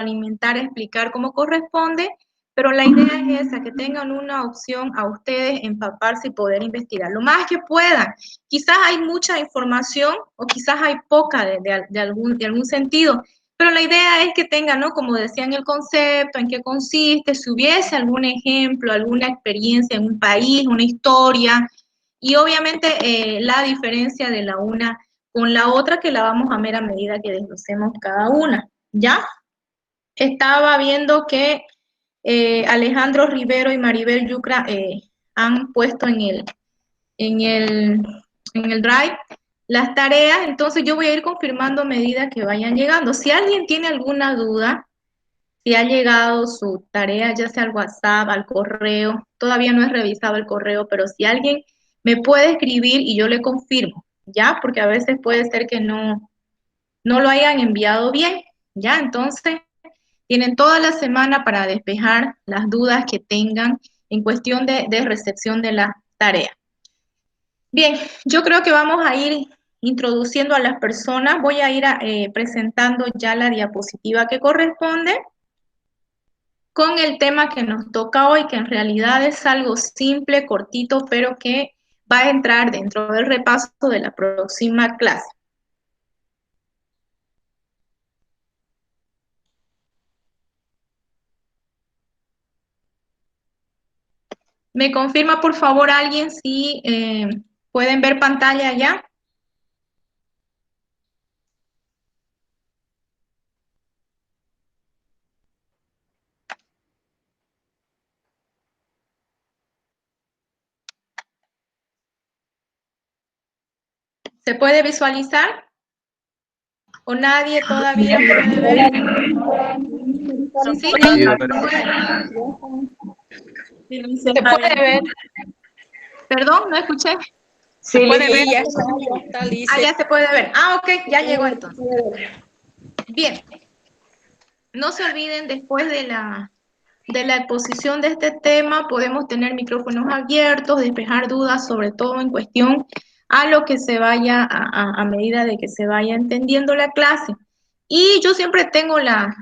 retroalimentar, explicar cómo corresponde, pero la idea es esa, que tengan una opción a ustedes empaparse y poder investigar lo más que puedan. Quizás hay mucha información o quizás hay poca de algún sentido, pero la idea es que tengan, ¿no? Como decían, el concepto, en qué consiste, si hubiese algún ejemplo, alguna experiencia en un país, una historia, y obviamente la diferencia de la una con la otra, que la vamos a ver a medida que desglosemos cada una, ¿ya? Estaba viendo que Alejandro Rivero y Maribel Yucra han puesto en el, en el Drive las tareas, entonces yo voy a ir confirmando a medida que vayan llegando. Si alguien tiene alguna duda, si ha llegado su tarea, ya sea al WhatsApp, al correo, todavía no he revisado el correo, pero si alguien me puede escribir y yo le confirmo, ¿ya? Porque a veces puede ser que no lo hayan enviado bien, ¿ya? Entonces, tienen toda la semana para despejar las dudas que tengan en cuestión de recepción de la tarea. Bien, yo creo que vamos a ir introduciendo a las personas. Voy a ir presentando ya la diapositiva que corresponde con el tema que nos toca hoy, que en realidad es algo simple, cortito, pero que va a entrar dentro del repaso de la próxima clase. ¿Me confirma, por favor, alguien si pueden ver pantalla ya? ¿Se puede visualizar? ¿O nadie todavía puede ver? ¿Sí? Sí, ¿Se puede ver? Perdón, no escuché. Se puede ver. ya está lista. Ah, ya se puede ver. Ah, ok, ya llegó entonces. Bien. No se olviden, después de la exposición de este tema, podemos tener micrófonos abiertos, despejar dudas, sobre todo en cuestión a lo que se vaya a medida de que se vaya entendiendo la clase. Y yo siempre tengo la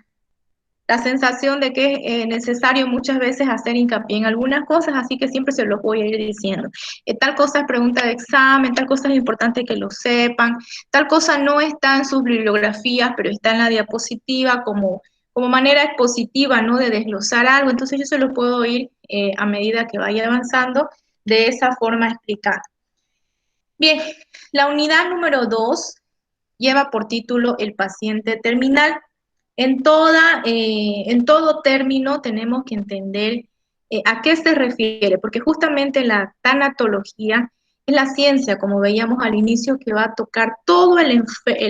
sensación de que es necesario muchas veces hacer hincapié en algunas cosas, así que siempre se los voy a ir diciendo. Tal cosa es pregunta de examen, tal cosa es importante que lo sepan, tal cosa no está en sus bibliografías, pero está en la diapositiva como manera expositiva, ¿no? De desglosar algo, entonces yo se lo puedo ir a medida que vaya avanzando de esa forma explicada. Bien, la unidad número 2 lleva por título El paciente terminal. En todo término tenemos que entender a qué se refiere, porque justamente la tanatología es la ciencia, como veíamos al inicio, que va a tocar todo el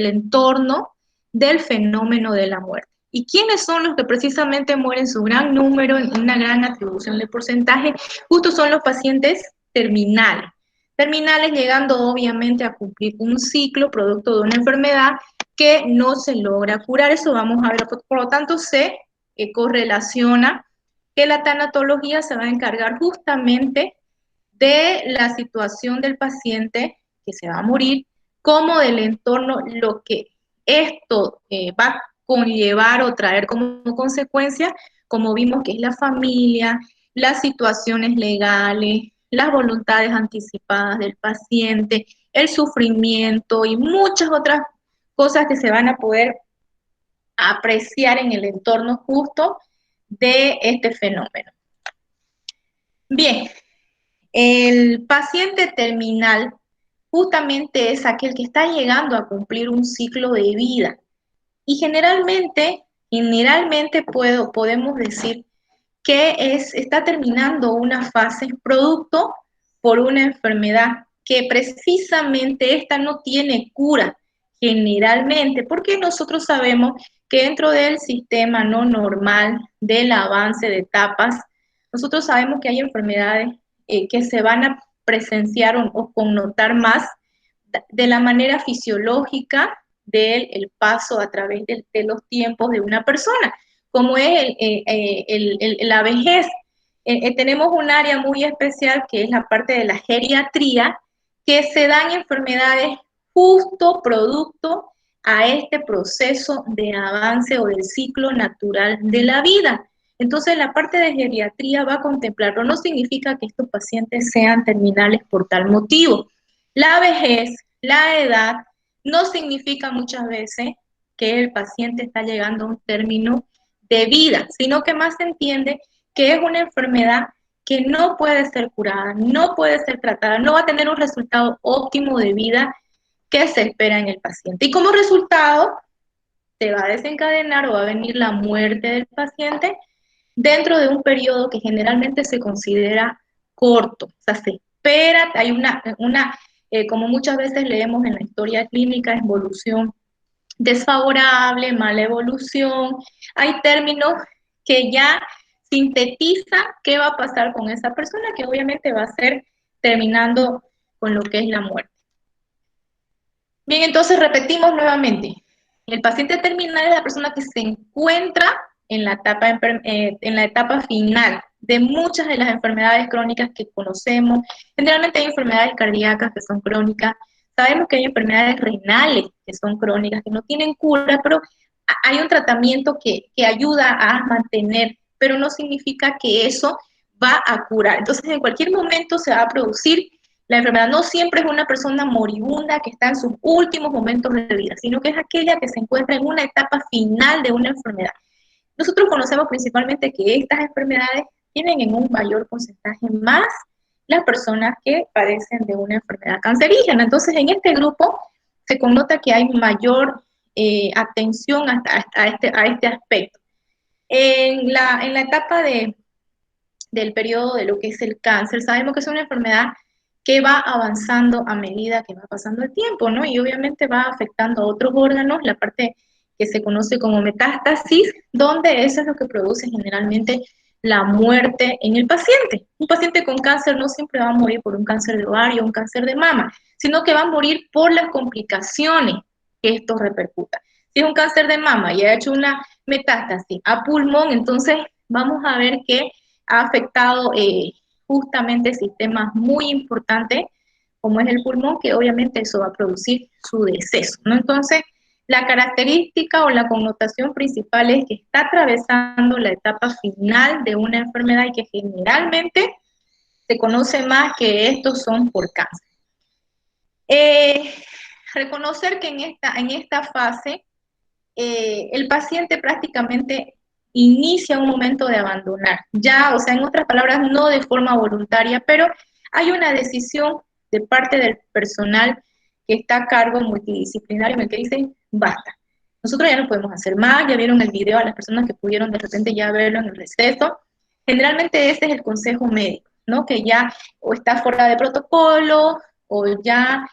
entorno del fenómeno de la muerte. ¿Y quiénes son los que precisamente mueren su gran número, en una gran atribución de porcentaje? Justo son los pacientes terminales. Terminales llegando obviamente a cumplir un ciclo producto de una enfermedad que no se logra curar. Eso vamos a ver. Por lo tanto, se correlaciona que la tanatología se va a encargar justamente de la situación del paciente que se va a morir, como del entorno, lo que esto va a conllevar o traer como consecuencia, como vimos que es la familia, las situaciones legales, las voluntades anticipadas del paciente, el sufrimiento y muchas otras cosas que se van a poder apreciar en el entorno justo de este fenómeno. Bien, el paciente terminal justamente es aquel que está llegando a cumplir un ciclo de vida y generalmente podemos decir que está terminando una fase producto por una enfermedad que precisamente esta no tiene cura generalmente, porque nosotros sabemos que dentro del sistema no normal del avance de etapas, nosotros sabemos que hay enfermedades que se van a presenciar o connotar más de la manera fisiológica del paso a través de los tiempos de una persona, como es la vejez. Tenemos un área muy especial que es la parte de la geriatría, que se dan enfermedades justo producto a este proceso de avance o del ciclo natural de la vida. Entonces, la parte de geriatría va a contemplarlo. No significa que estos pacientes sean terminales por tal motivo. La vejez, la edad, no significa muchas veces que el paciente está llegando a un término de vida, sino que más se entiende que es una enfermedad que no puede ser curada, no puede ser tratada, no va a tener un resultado óptimo de vida que se espera en el paciente. Y como resultado, se va a desencadenar o va a venir la muerte del paciente dentro de un periodo que generalmente se considera corto. O sea, se espera, hay como muchas veces leemos en la historia clínica, evolución desfavorable, mala evolución. Hay términos que ya sintetizan qué va a pasar con esa persona, que obviamente va a ser terminando con lo que es la muerte. Bien, entonces repetimos nuevamente. El paciente terminal es la persona que se encuentra en la etapa final de muchas de las enfermedades crónicas que conocemos. Generalmente hay enfermedades cardíacas que son crónicas. Sabemos que hay enfermedades renales que son crónicas, que no tienen cura, pero hay un tratamiento que ayuda a mantener, pero no significa que eso va a curar. Entonces, en cualquier momento se va a producir la enfermedad. No siempre es una persona moribunda que está en sus últimos momentos de vida, sino que es aquella que se encuentra en una etapa final de una enfermedad. Nosotros conocemos principalmente que estas enfermedades tienen en un mayor porcentaje más las personas que padecen de una enfermedad cancerígena. Entonces, en este grupo se connota que hay mayor atención a este aspecto. En la etapa del periodo de lo que es el cáncer, sabemos que es una enfermedad que va avanzando a medida que va pasando el tiempo, ¿no? Y obviamente va afectando a otros órganos, la parte que se conoce como metástasis, donde eso es lo que produce generalmente la muerte en el paciente. Un paciente con cáncer no siempre va a morir por un cáncer de ovario o un cáncer de mama, sino que va a morir por las complicaciones que esto repercuta. Si es un cáncer de mama y ha hecho una metástasis a pulmón, entonces vamos a ver que ha afectado justamente sistemas muy importantes, como es el pulmón, que obviamente eso va a producir su deceso, ¿no? Entonces, la característica o la connotación principal es que está atravesando la etapa final de una enfermedad y que generalmente se conoce más que estos son por cáncer. Reconocer que en esta fase el paciente prácticamente inicia un momento de abandonar. Ya, o sea, en otras palabras, no de forma voluntaria, pero hay una decisión de parte del personal que está a cargo multidisciplinario en el que dicen, basta. Nosotros ya no podemos hacer más, ya vieron el video a las personas que pudieron de repente ya verlo en el receso. Generalmente ese es el consejo médico, ¿no? Que ya o está fuera de protocolo o ya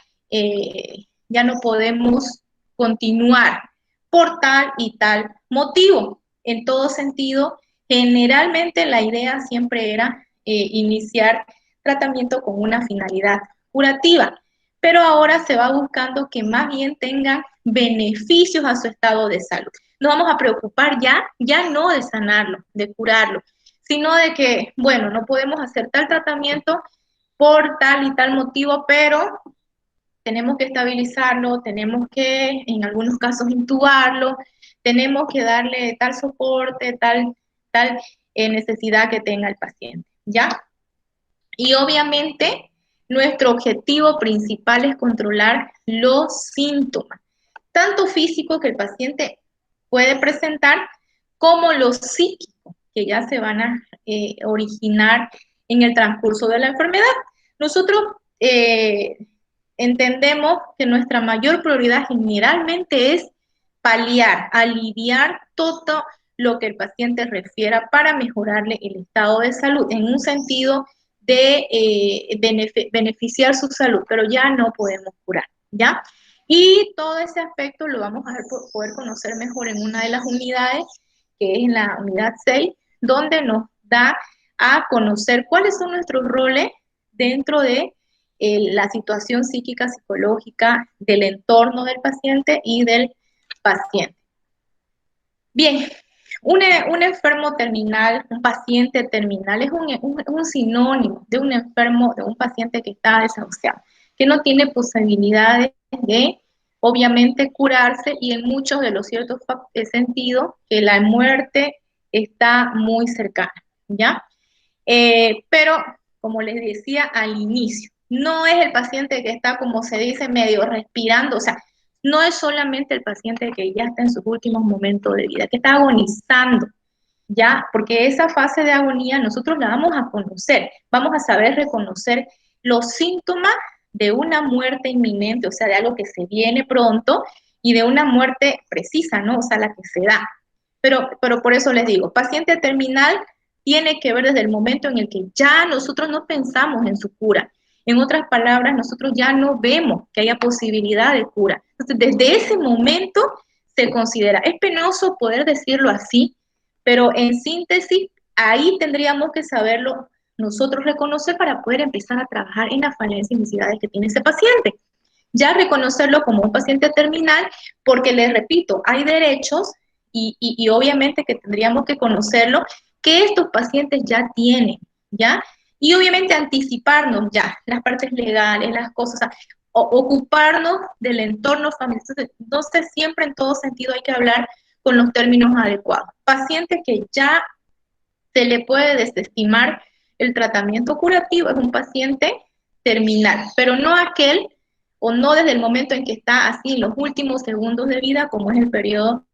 no podemos continuar por tal y tal motivo. En todo sentido, generalmente la idea siempre era iniciar tratamiento con una finalidad curativa, pero ahora se va buscando que más bien tengan beneficios a su estado de salud. Nos vamos a preocupar ya no de sanarlo, de curarlo, sino de que, bueno, no podemos hacer tal tratamiento por tal y tal motivo, pero tenemos que estabilizarlo, tenemos que, en algunos casos, intubarlo, tenemos que darle tal soporte, tal necesidad que tenga el paciente, ¿ya? Y obviamente, nuestro objetivo principal es controlar los síntomas, tanto físicos que el paciente puede presentar, como los psíquicos, que ya se van a originar en el transcurso de la enfermedad. Nosotros entendemos que nuestra mayor prioridad generalmente es paliar, aliviar todo lo que el paciente refiera para mejorarle el estado de salud, en un sentido de beneficiar su salud, pero ya no podemos curar, ¿ya? Y todo ese aspecto lo vamos a poder conocer mejor en una de las unidades, que es en la unidad 6, donde nos da a conocer cuáles son nuestros roles dentro de la situación psíquica, psicológica del entorno del paciente y del paciente. Bien, un enfermo terminal, un paciente terminal es un sinónimo de un enfermo, de un paciente que está desahuciado, que no tiene posibilidades de obviamente curarse y en muchos de los ciertos sentidos que la muerte está muy cercana, ¿ya? Pero, como les decía al inicio, no es el paciente que está, como se dice, medio respirando, o sea, no es solamente el paciente que ya está en sus últimos momentos de vida, que está agonizando, ¿ya? Porque esa fase de agonía nosotros la vamos a conocer, vamos a saber reconocer los síntomas de una muerte inminente, o sea, de algo que se viene pronto, y de una muerte precisa, ¿no? O sea, la que se da. Pero por eso les digo, paciente terminal tiene que ver desde el momento en el que ya nosotros no pensamos en su cura. En otras palabras, nosotros ya no vemos que haya posibilidad de cura. Entonces, desde ese momento se considera, es penoso poder decirlo así, pero en síntesis, ahí tendríamos que saberlo nosotros reconocer para poder empezar a trabajar en las falencias y necesidades que tiene ese paciente. Ya reconocerlo como un paciente terminal, porque les repito, hay derechos y obviamente que tendríamos que conocerlo, que estos pacientes ya tienen, ¿ya? Y obviamente anticiparnos ya, las partes legales, las cosas, o sea, ocuparnos del entorno familiar. Entonces, siempre en todo sentido hay que hablar con los términos adecuados. Paciente que ya se le puede desestimar el tratamiento curativo es un paciente terminal, pero no aquel o no desde el momento en que está así en los últimos segundos de vida, como es el periodo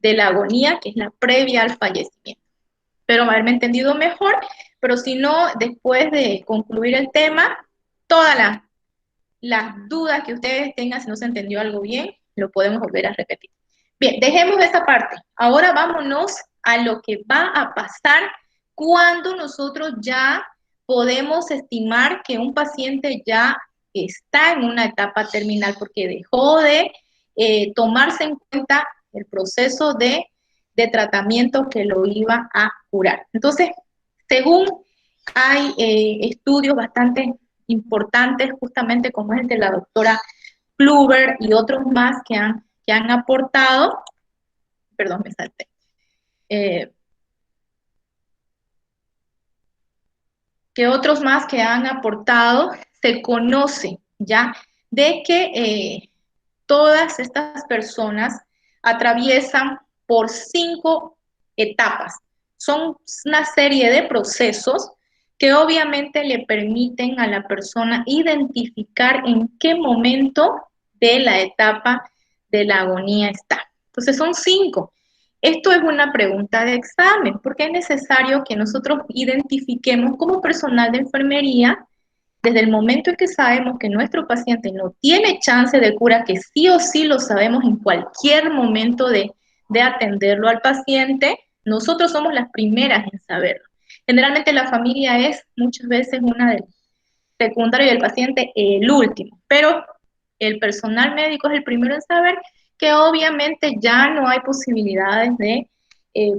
de la agonía, que es la previa al fallecimiento. Espero haberme entendido mejor, pero si no, después de concluir el tema, todas las dudas que ustedes tengan, si no se entendió algo bien, lo podemos volver a repetir. Bien, dejemos esa parte. Ahora vámonos a lo que va a pasar cuando nosotros ya podemos estimar que un paciente ya está en una etapa terminal porque dejó de tomarse en cuenta el proceso de tratamiento que lo iba a curar. Entonces, según hay estudios bastante importantes, justamente como es el de la doctora Kluber y otros más que han aportado, perdón, me salté, que otros más que han aportado, se conoce ya de que todas estas personas atraviesan por 5 etapas. Son una serie de procesos que obviamente le permiten a la persona identificar en qué momento de la etapa de la agonía está. Entonces son 5. Esto es una pregunta de examen, porque es necesario que nosotros identifiquemos como personal de enfermería, desde el momento en que sabemos que nuestro paciente no tiene chance de cura, que sí o sí lo sabemos en cualquier momento de atenderlo al paciente, nosotros somos las primeras en saberlo. Generalmente la familia es muchas veces una del secundario y el paciente el último, pero el personal médico es el primero en saber que obviamente ya no hay posibilidades de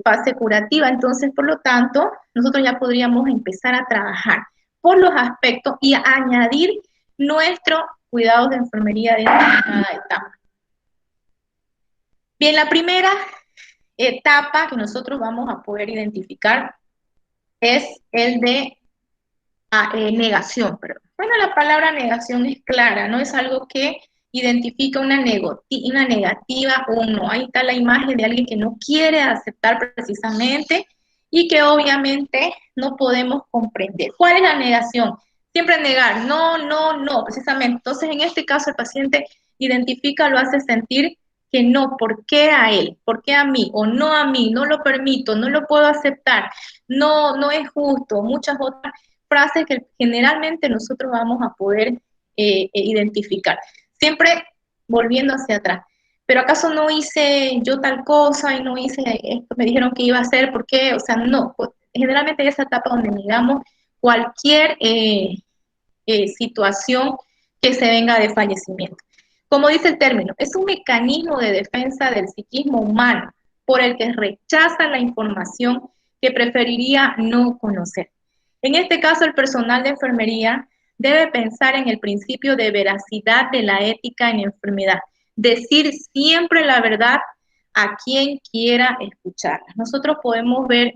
fase curativa, entonces por lo tanto nosotros ya podríamos empezar a trabajar por los aspectos y a añadir nuestros cuidados de enfermería dentro de cada etapa. Bien, la primera etapa que nosotros vamos a poder identificar es el de negación, perdón. Bueno, la palabra negación es clara, no es algo que identifica una negativa o un no. Ahí está la imagen de alguien que no quiere aceptar precisamente y que obviamente no podemos comprender. ¿Cuál es la negación? Siempre negar, no, no, no, precisamente. Entonces, en este caso, el paciente identifica, lo hace sentir que no, ¿por qué a él? ¿Por qué a mí? O no a mí, no lo permito, no lo puedo aceptar, no, no es justo, muchas otras frases que generalmente nosotros vamos a poder identificar. Siempre volviendo hacia atrás. Pero ¿acaso no hice yo tal cosa y no hice esto? Me dijeron que iba a hacer, ¿por qué? O sea, no. Pues, generalmente es esa etapa donde negamos cualquier situación que se venga de fallecimiento. Como dice el término, es un mecanismo de defensa del psiquismo humano por el que rechaza la información que preferiría no conocer. En este caso, el personal de enfermería debe pensar en el principio de veracidad de la ética en enfermedad, decir siempre la verdad a quien quiera escucharla. Nosotros podemos ver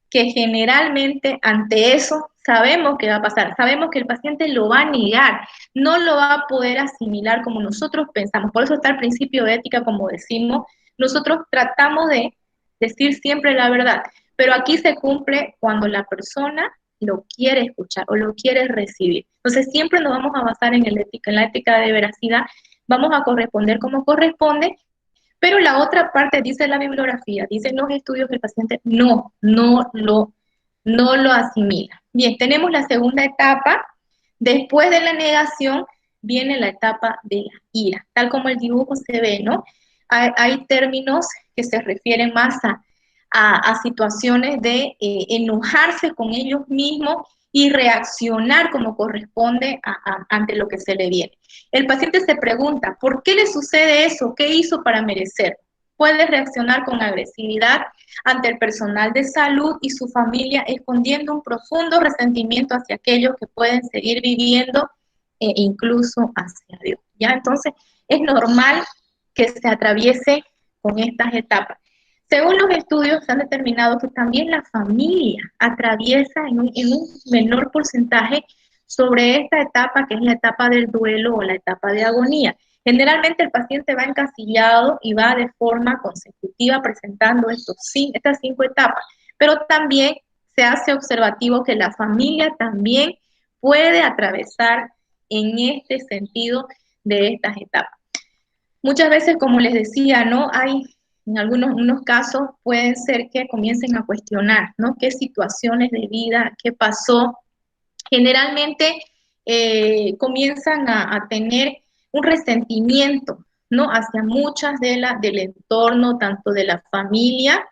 que generalmente ante eso sabemos que va a pasar, sabemos que el paciente lo va a negar, no lo va a poder asimilar como nosotros pensamos. Por eso está el principio de ética, como decimos, nosotros tratamos de decir siempre la verdad, pero aquí se cumple cuando la persona lo quiere escuchar o lo quiere recibir. Entonces siempre nos vamos a basar en la ética de veracidad, vamos a corresponder como corresponde, pero la otra parte dice la bibliografía, dicen los estudios que el paciente no lo asimila. Bien, tenemos la segunda etapa. Después de la negación viene la etapa de la ira. Tal como el dibujo se ve, ¿no? Hay términos que se refieren más a situaciones de enojarse con ellos mismos y reaccionar como corresponde ante lo que se le viene. El paciente se pregunta, ¿por qué le sucede eso? ¿Qué hizo para merecer? Puede reaccionar con agresividad ante el personal de salud y su familia, escondiendo un profundo resentimiento hacia aquellos que pueden seguir viviendo e incluso hacia Dios. ¿Ya? Entonces, es normal que se atraviese con estas etapas. Según los estudios, se han determinado que también la familia atraviesa en un menor porcentaje sobre esta etapa, que es la etapa del duelo o la etapa de agonía. Generalmente el paciente va encasillado y va de forma consecutiva presentando estas 5 etapas, pero también se hace observativo que la familia también puede atravesar en este sentido de estas etapas. Muchas veces, como les decía, ¿no? Hay, en algunos casos, pueden ser que comiencen a cuestionar, ¿no? ¿Qué situaciones de vida, qué pasó? Generalmente comienzan a tener un resentimiento, ¿no? Hacia muchas del entorno, tanto de la familia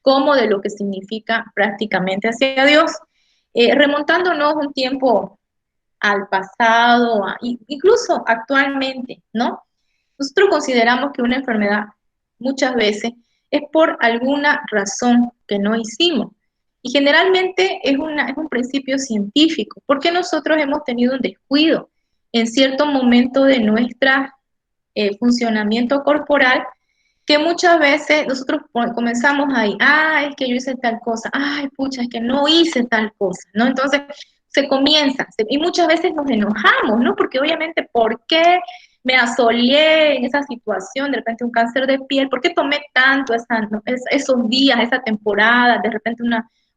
como de lo que significa prácticamente hacia Dios. Remontándonos un tiempo al pasado, incluso actualmente, ¿no? Nosotros consideramos que una enfermedad muchas veces es por alguna razón que no hicimos. Y generalmente es un principio científico, porque nosotros hemos tenido un descuido en cierto momento de nuestro funcionamiento corporal, que muchas veces nosotros comenzamos ahí, es que yo hice tal cosa, pucha, es que no hice tal cosa, ¿no? Entonces se comienza, y muchas veces nos enojamos, ¿no? Porque obviamente, ¿por qué me asoleé en esa situación, de repente un cáncer de piel? ¿Por qué tomé tanto esos días, esa temporada, de repente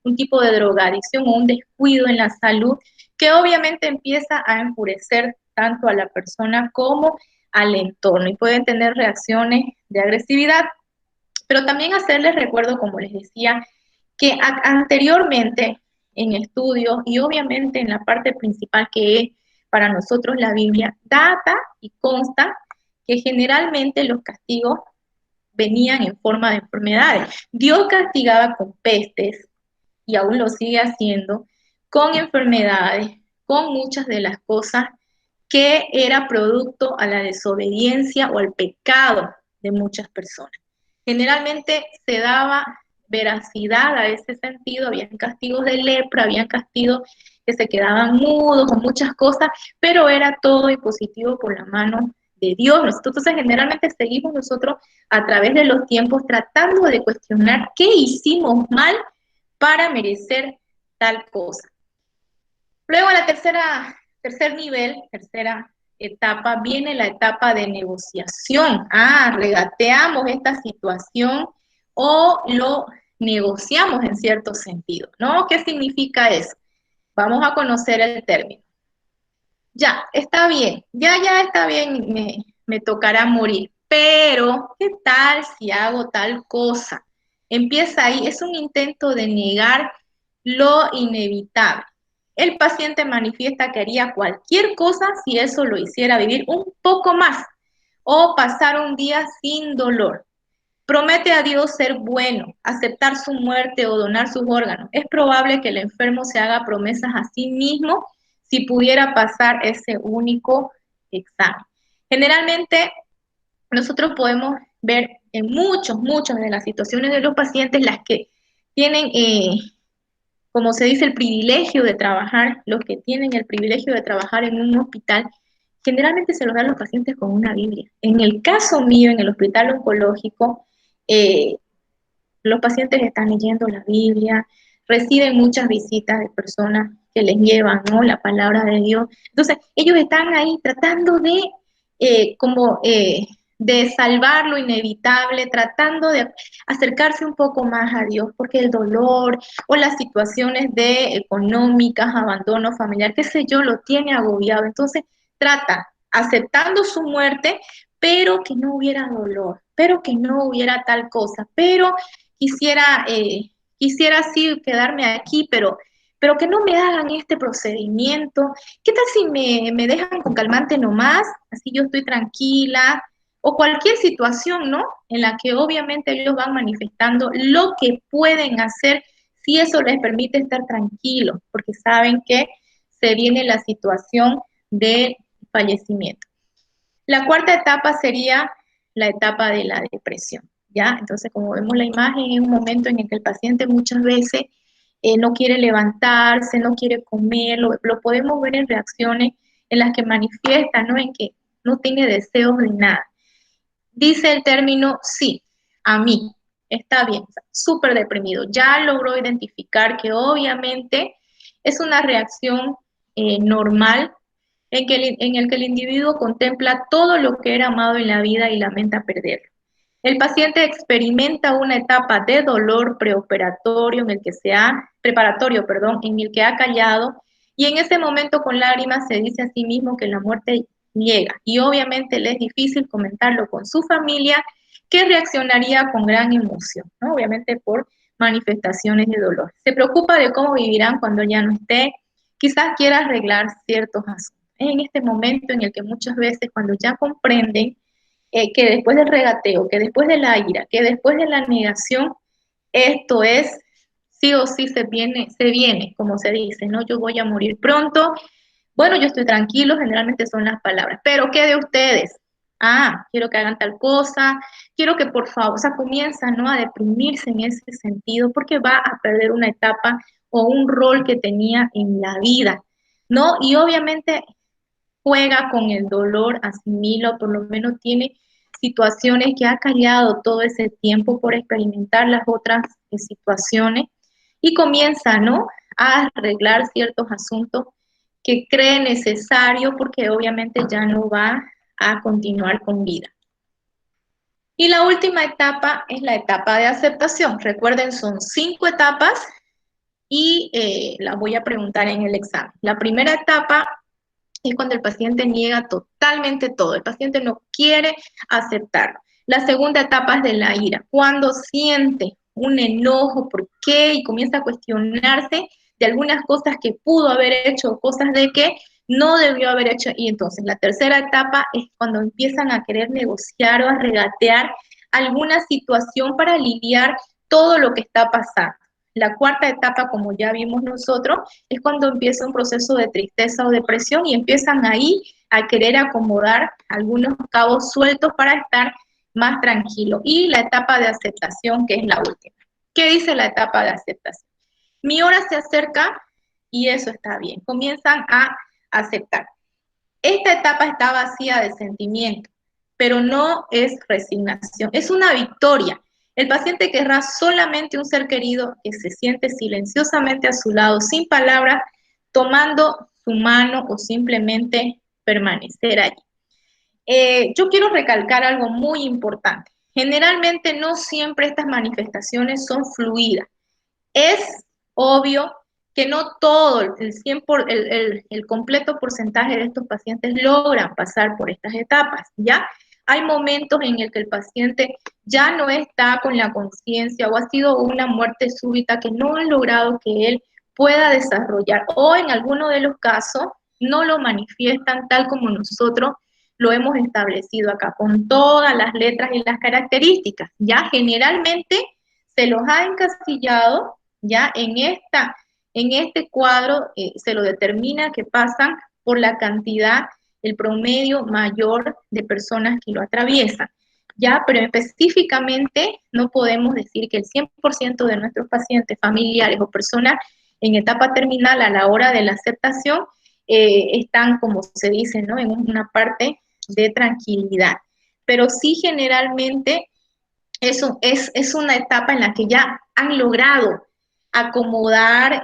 un tipo de drogadicción o un descuido en la salud, que obviamente empieza a enfurecer tanto a la persona como al entorno y pueden tener reacciones de agresividad, pero también hacerles recuerdo, como les decía, que anteriormente en estudios y obviamente en la parte principal que es para nosotros la Biblia, data y consta que generalmente los castigos venían en forma de enfermedades. Dios castigaba con pestes y aún lo sigue haciendo, con enfermedades, con muchas de las cosas que era producto a la desobediencia o al pecado de muchas personas. Generalmente se daba veracidad a ese sentido, habían castigos de lepra, habían castigos que se quedaban mudos o muchas cosas, pero era todo impositivo por la mano de Dios. Entonces generalmente seguimos nosotros a través de los tiempos tratando de cuestionar qué hicimos mal para merecer tal cosa. Luego en la tercer nivel, tercera etapa, viene la etapa de negociación. Regateamos esta situación o lo negociamos en cierto sentido, ¿no? ¿Qué significa eso? Vamos a conocer el término. Ya, está bien, ya está bien, me tocará morir, pero ¿qué tal si hago tal cosa? Empieza ahí, es un intento de negar lo inevitable. El paciente manifiesta que haría cualquier cosa si eso lo hiciera vivir un poco más o pasar un día sin dolor. Promete a Dios ser bueno, aceptar su muerte o donar sus órganos. Es probable que el enfermo se haga promesas a sí mismo si pudiera pasar ese único examen. Generalmente nosotros podemos ver en muchas de las situaciones de los pacientes las que tienen como se dice, el privilegio de trabajar, los que tienen el privilegio de trabajar en un hospital, generalmente se los dan los pacientes con una Biblia. En el caso mío, en el hospital oncológico, los pacientes están leyendo la Biblia, reciben muchas visitas de personas que les llevan, ¿no? La palabra de Dios. Entonces, ellos están ahí tratando de, de salvar lo inevitable, tratando de acercarse un poco más a Dios, porque el dolor o las situaciones de económicas, abandono familiar, qué sé yo, lo tiene agobiado. Entonces, trata, aceptando su muerte, pero que no hubiera dolor, pero que no hubiera tal cosa, pero quisiera, quisiera así quedarme aquí, pero que no me hagan este procedimiento. ¿Qué tal si me dejan con calmante nomás? Así yo estoy tranquila, o cualquier situación, ¿no? En la que obviamente ellos van manifestando lo que pueden hacer si eso les permite estar tranquilos, porque saben que se viene la situación de fallecimiento. La cuarta etapa sería la etapa de la depresión, ¿ya? Entonces, como vemos la imagen, es un momento en el que el paciente muchas veces no quiere levantarse, no quiere comer, lo podemos ver en reacciones en las que manifiesta, ¿no? En que no tiene deseos de nada. Dice el término sí, a mí, está bien, súper deprimido. Ya logró identificar que obviamente es una reacción normal en el que el individuo contempla todo lo que era amado en la vida y lamenta perderlo. El paciente experimenta una etapa de dolor preoperatorio en el que se ha, preparatorio, perdón, en el que ha callado y en ese momento con lágrimas se dice a sí mismo que la muerte llega y obviamente le es difícil comentarlo con su familia que reaccionaría con gran emoción, ¿no? Obviamente por manifestaciones de dolor. Se preocupa de cómo vivirán cuando ya no esté, quizás quiera arreglar ciertos asuntos. Es en este momento en el que muchas veces cuando ya comprenden que después del regateo, que después de la ira, que después de la negación, esto es sí o sí se viene, como se dice, ¿no? Yo voy a morir pronto, bueno, yo estoy tranquilo, generalmente son las palabras, pero ¿qué de ustedes? Ah, quiero que hagan tal cosa, quiero que por favor, o sea, comienza, ¿no? A deprimirse en ese sentido porque va a perder una etapa o un rol que tenía en la vida, ¿no? Y obviamente juega con el dolor, asimila, o por lo menos tiene situaciones que ha callado todo ese tiempo por experimentar las otras situaciones y comienza, ¿no? A arreglar ciertos asuntos que cree necesario porque obviamente ya no va a continuar con vida. Y la última etapa es la etapa de aceptación. Recuerden, son 5 etapas y las voy a preguntar en el examen. La primera etapa es cuando el paciente niega totalmente todo. El paciente no quiere aceptarlo. La segunda etapa es de la ira, cuando siente un enojo, ¿por qué? Y comienza a cuestionarse de algunas cosas que pudo haber hecho, cosas de que no debió haber hecho. Y entonces la tercera etapa es cuando empiezan a querer negociar o a regatear alguna situación para aliviar todo lo que está pasando. La cuarta etapa, como ya vimos nosotros, es cuando empieza un proceso de tristeza o depresión y empiezan ahí a querer acomodar algunos cabos sueltos para estar más tranquilo. Y la etapa de aceptación, que es la última. ¿Qué dice la etapa de aceptación? Mi hora se acerca y eso está bien. Comienzan a aceptar. Esta etapa está vacía de sentimiento, pero no es resignación, es una victoria. El paciente querrá solamente un ser querido que se siente silenciosamente a su lado, sin palabras, tomando su mano o simplemente permanecer allí. Yo quiero recalcar algo muy importante. Generalmente no siempre estas manifestaciones son fluidas. Es obvio que no todo, el completo porcentaje de estos pacientes logran pasar por estas etapas, ¿ya? Hay momentos en el que el paciente ya no está con la conciencia o ha sido una muerte súbita que no ha logrado que él pueda desarrollar o en alguno de los casos no lo manifiestan tal como nosotros lo hemos establecido acá, con todas las letras y las características, ¿ya? Generalmente se los ha encasillado ya en este cuadro se lo determina que pasan por la cantidad, el promedio mayor de personas que lo atraviesan. Ya, pero específicamente no podemos decir que el 100% de nuestros pacientes familiares o personas en etapa terminal a la hora de la aceptación están, como se dice, ¿no? En una parte de tranquilidad. Pero sí generalmente eso es una etapa en la que ya han logrado acomodar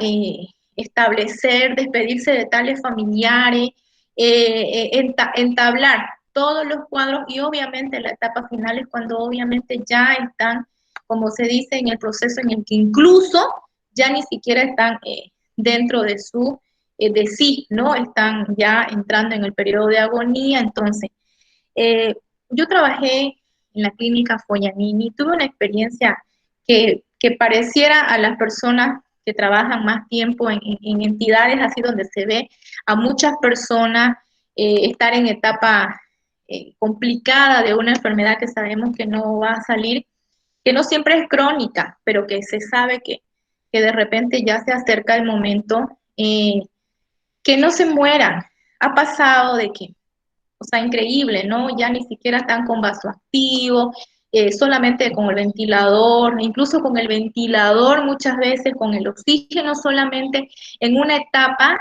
establecer, despedirse de tales familiares, entablar todos los cuadros y obviamente la etapa final es cuando obviamente ya están, como se dice, en el proceso en el que incluso ya ni siquiera están dentro de sí, ¿no? Están ya entrando en el periodo de agonía. Entonces, eh, yo trabajé en la clínica Foyanini, tuve una experiencia que pareciera a las personas que trabajan más tiempo en entidades así donde se ve a muchas personas estar en etapa complicada de una enfermedad que sabemos que no va a salir, que no siempre es crónica, pero que se sabe que de repente ya se acerca el momento, que no se mueran. Ha pasado de que, o sea, increíble, ¿no? Ya ni siquiera están con vasoactivo, solamente con el ventilador, incluso con el ventilador muchas veces, con el oxígeno solamente, en una etapa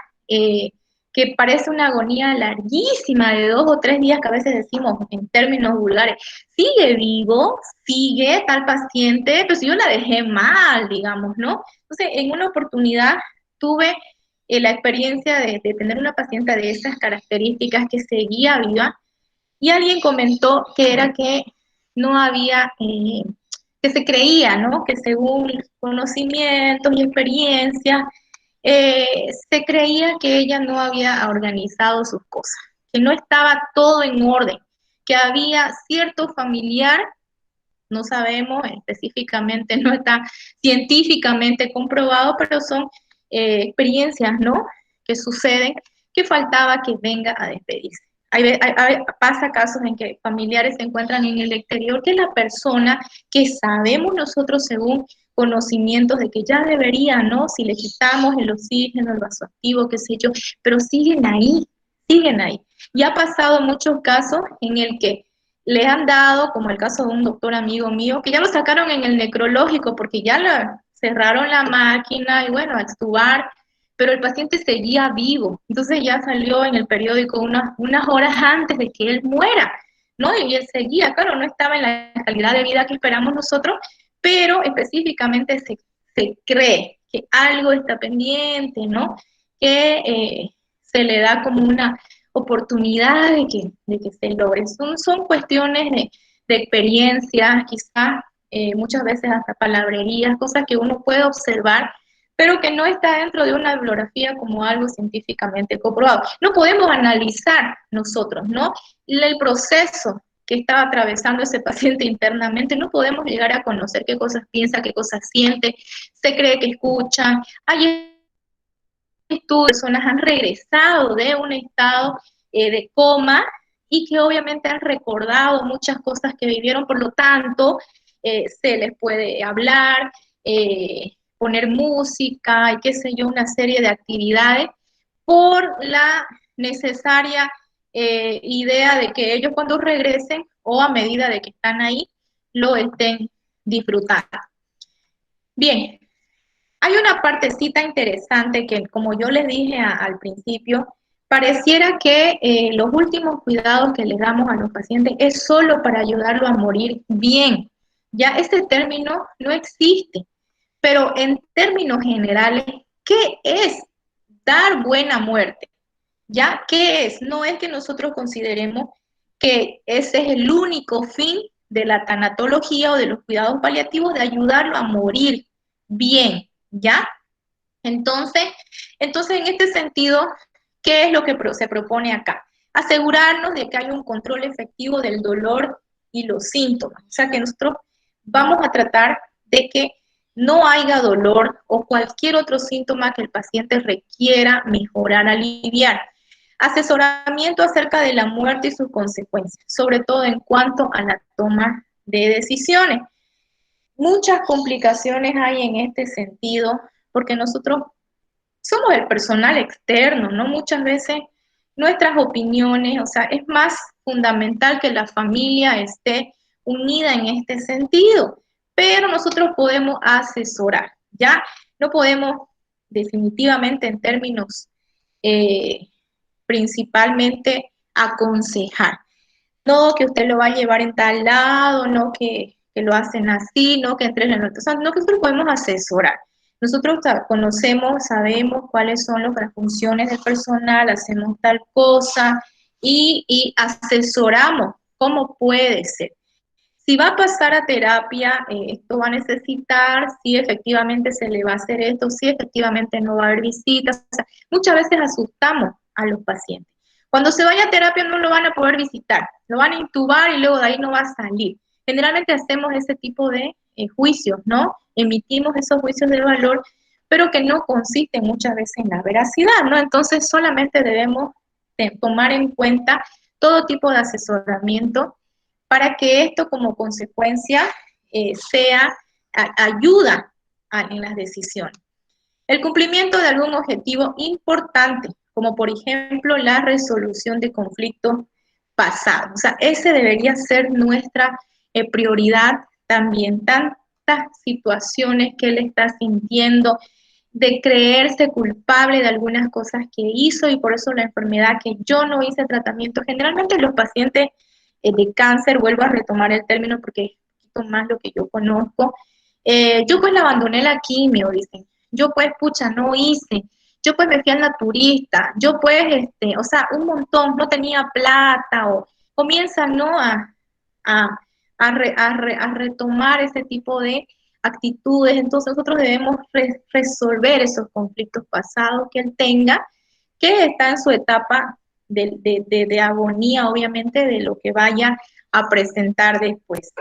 que parece una agonía larguísima de 2 o 3 días, que a veces decimos en términos vulgares, sigue vivo, sigue tal paciente, pero si yo la dejé mal, digamos, ¿no? Entonces, en una oportunidad tuve la experiencia de tener una paciente de esas características que seguía viva y alguien comentó que era que no había, que se creía, ¿no? Que según conocimientos y experiencias, se creía que ella no había organizado sus cosas, que no estaba todo en orden, que había cierto familiar, no sabemos específicamente, no está científicamente comprobado, pero son experiencias, ¿no? Que suceden, que faltaba que venga a despedirse. Pasa casos en que familiares se encuentran en el exterior, que la persona que sabemos nosotros según conocimientos de que ya debería, ¿no? Si le quitamos el oxígeno, el vasoactivo, qué sé yo, pero siguen ahí, siguen ahí. Y ha pasado muchos casos en el que le han dado, como el caso de un doctor amigo mío, que ya lo sacaron en el necrológico porque ya cerraron la máquina y bueno, a extubar, pero el paciente seguía vivo. Entonces ya salió en el periódico unas horas antes de que él muera, ¿no? Y él seguía, claro, no estaba en la calidad de vida que esperamos nosotros, pero específicamente se cree que algo está pendiente, ¿no? Que se le da como una oportunidad de que se logre. Son cuestiones de experiencias, quizás muchas veces hasta palabrerías, cosas que uno puede observar, pero que no está dentro de una bibliografía como algo científicamente comprobado. No podemos analizar nosotros, ¿no? El proceso que estaba atravesando ese paciente internamente, no podemos llegar a conocer qué cosas piensa, qué cosas siente, se cree que escucha. Hay estudios, personas han regresado de un estado de coma y que obviamente han recordado muchas cosas que vivieron, por lo tanto, se les puede hablar, poner música y qué sé yo, una serie de actividades por la necesaria idea de que ellos cuando regresen o a medida de que están ahí, lo estén disfrutando. Bien, hay una partecita interesante que, como yo les dije al principio, pareciera que los últimos cuidados que les damos a los pacientes es solo para ayudarlo a morir bien. Ya ese término no existe, pero en términos generales, ¿qué es dar buena muerte? ¿Ya? ¿Qué es? No es que nosotros consideremos que ese es el único fin de la tanatología o de los cuidados paliativos, de ayudarlo a morir bien, ¿ya? Entonces, entonces, en este sentido, ¿qué es lo que se propone acá? Asegurarnos de que hay un control efectivo del dolor y los síntomas. O sea, que nosotros vamos a tratar de que no haya dolor o cualquier otro síntoma que el paciente requiera mejorar, aliviar. Asesoramiento acerca de la muerte y sus consecuencias, sobre todo en cuanto a la toma de decisiones. Muchas complicaciones hay en este sentido, porque nosotros somos el personal externo, ¿no? Muchas veces nuestras opiniones, o sea, es más fundamental que la familia esté unida en este sentido, pero nosotros podemos asesorar, ¿ya? No podemos definitivamente en términos eh, principalmente aconsejar. No que usted lo va a llevar en tal lado, no que lo hacen así, no que entre en la nota, o sea, no que nosotros podemos asesorar. Nosotros conocemos, sabemos cuáles son las funciones del personal, hacemos tal cosa y asesoramos cómo puede ser. Si va a pasar a terapia, esto va a necesitar, si efectivamente se le va a hacer esto, si efectivamente no va a haber visitas. O sea, muchas veces asustamos a los pacientes. Cuando se vaya a terapia no lo van a poder visitar, lo van a intubar y luego de ahí no va a salir. Generalmente hacemos ese tipo de juicios, ¿no? Emitimos esos juicios de valor, pero que no consisten muchas veces en la veracidad, ¿no? Entonces solamente debemos tomar en cuenta todo tipo de asesoramiento para que esto como consecuencia ayuda en las decisiones. El cumplimiento de algún objetivo importante, como por ejemplo la resolución de conflictos pasados. O sea, ese debería ser nuestra prioridad también. Tantas situaciones que él está sintiendo, de creerse culpable de algunas cosas que hizo y por eso la enfermedad que yo no hice tratamiento. Generalmente los pacientes de cáncer, vuelvo a retomar el término porque es un poquito más lo que yo conozco, yo pues le abandoné la quimio, dicen, yo pues pucha no hice, yo pues me fui al naturista, yo pues, o sea, un montón, no tenía plata o comienzan, ¿no? A, a retomar ese tipo de actitudes, entonces nosotros debemos resolver esos conflictos pasados que él tenga, que está en su etapa de agonía, obviamente, de lo que vaya a presentar después.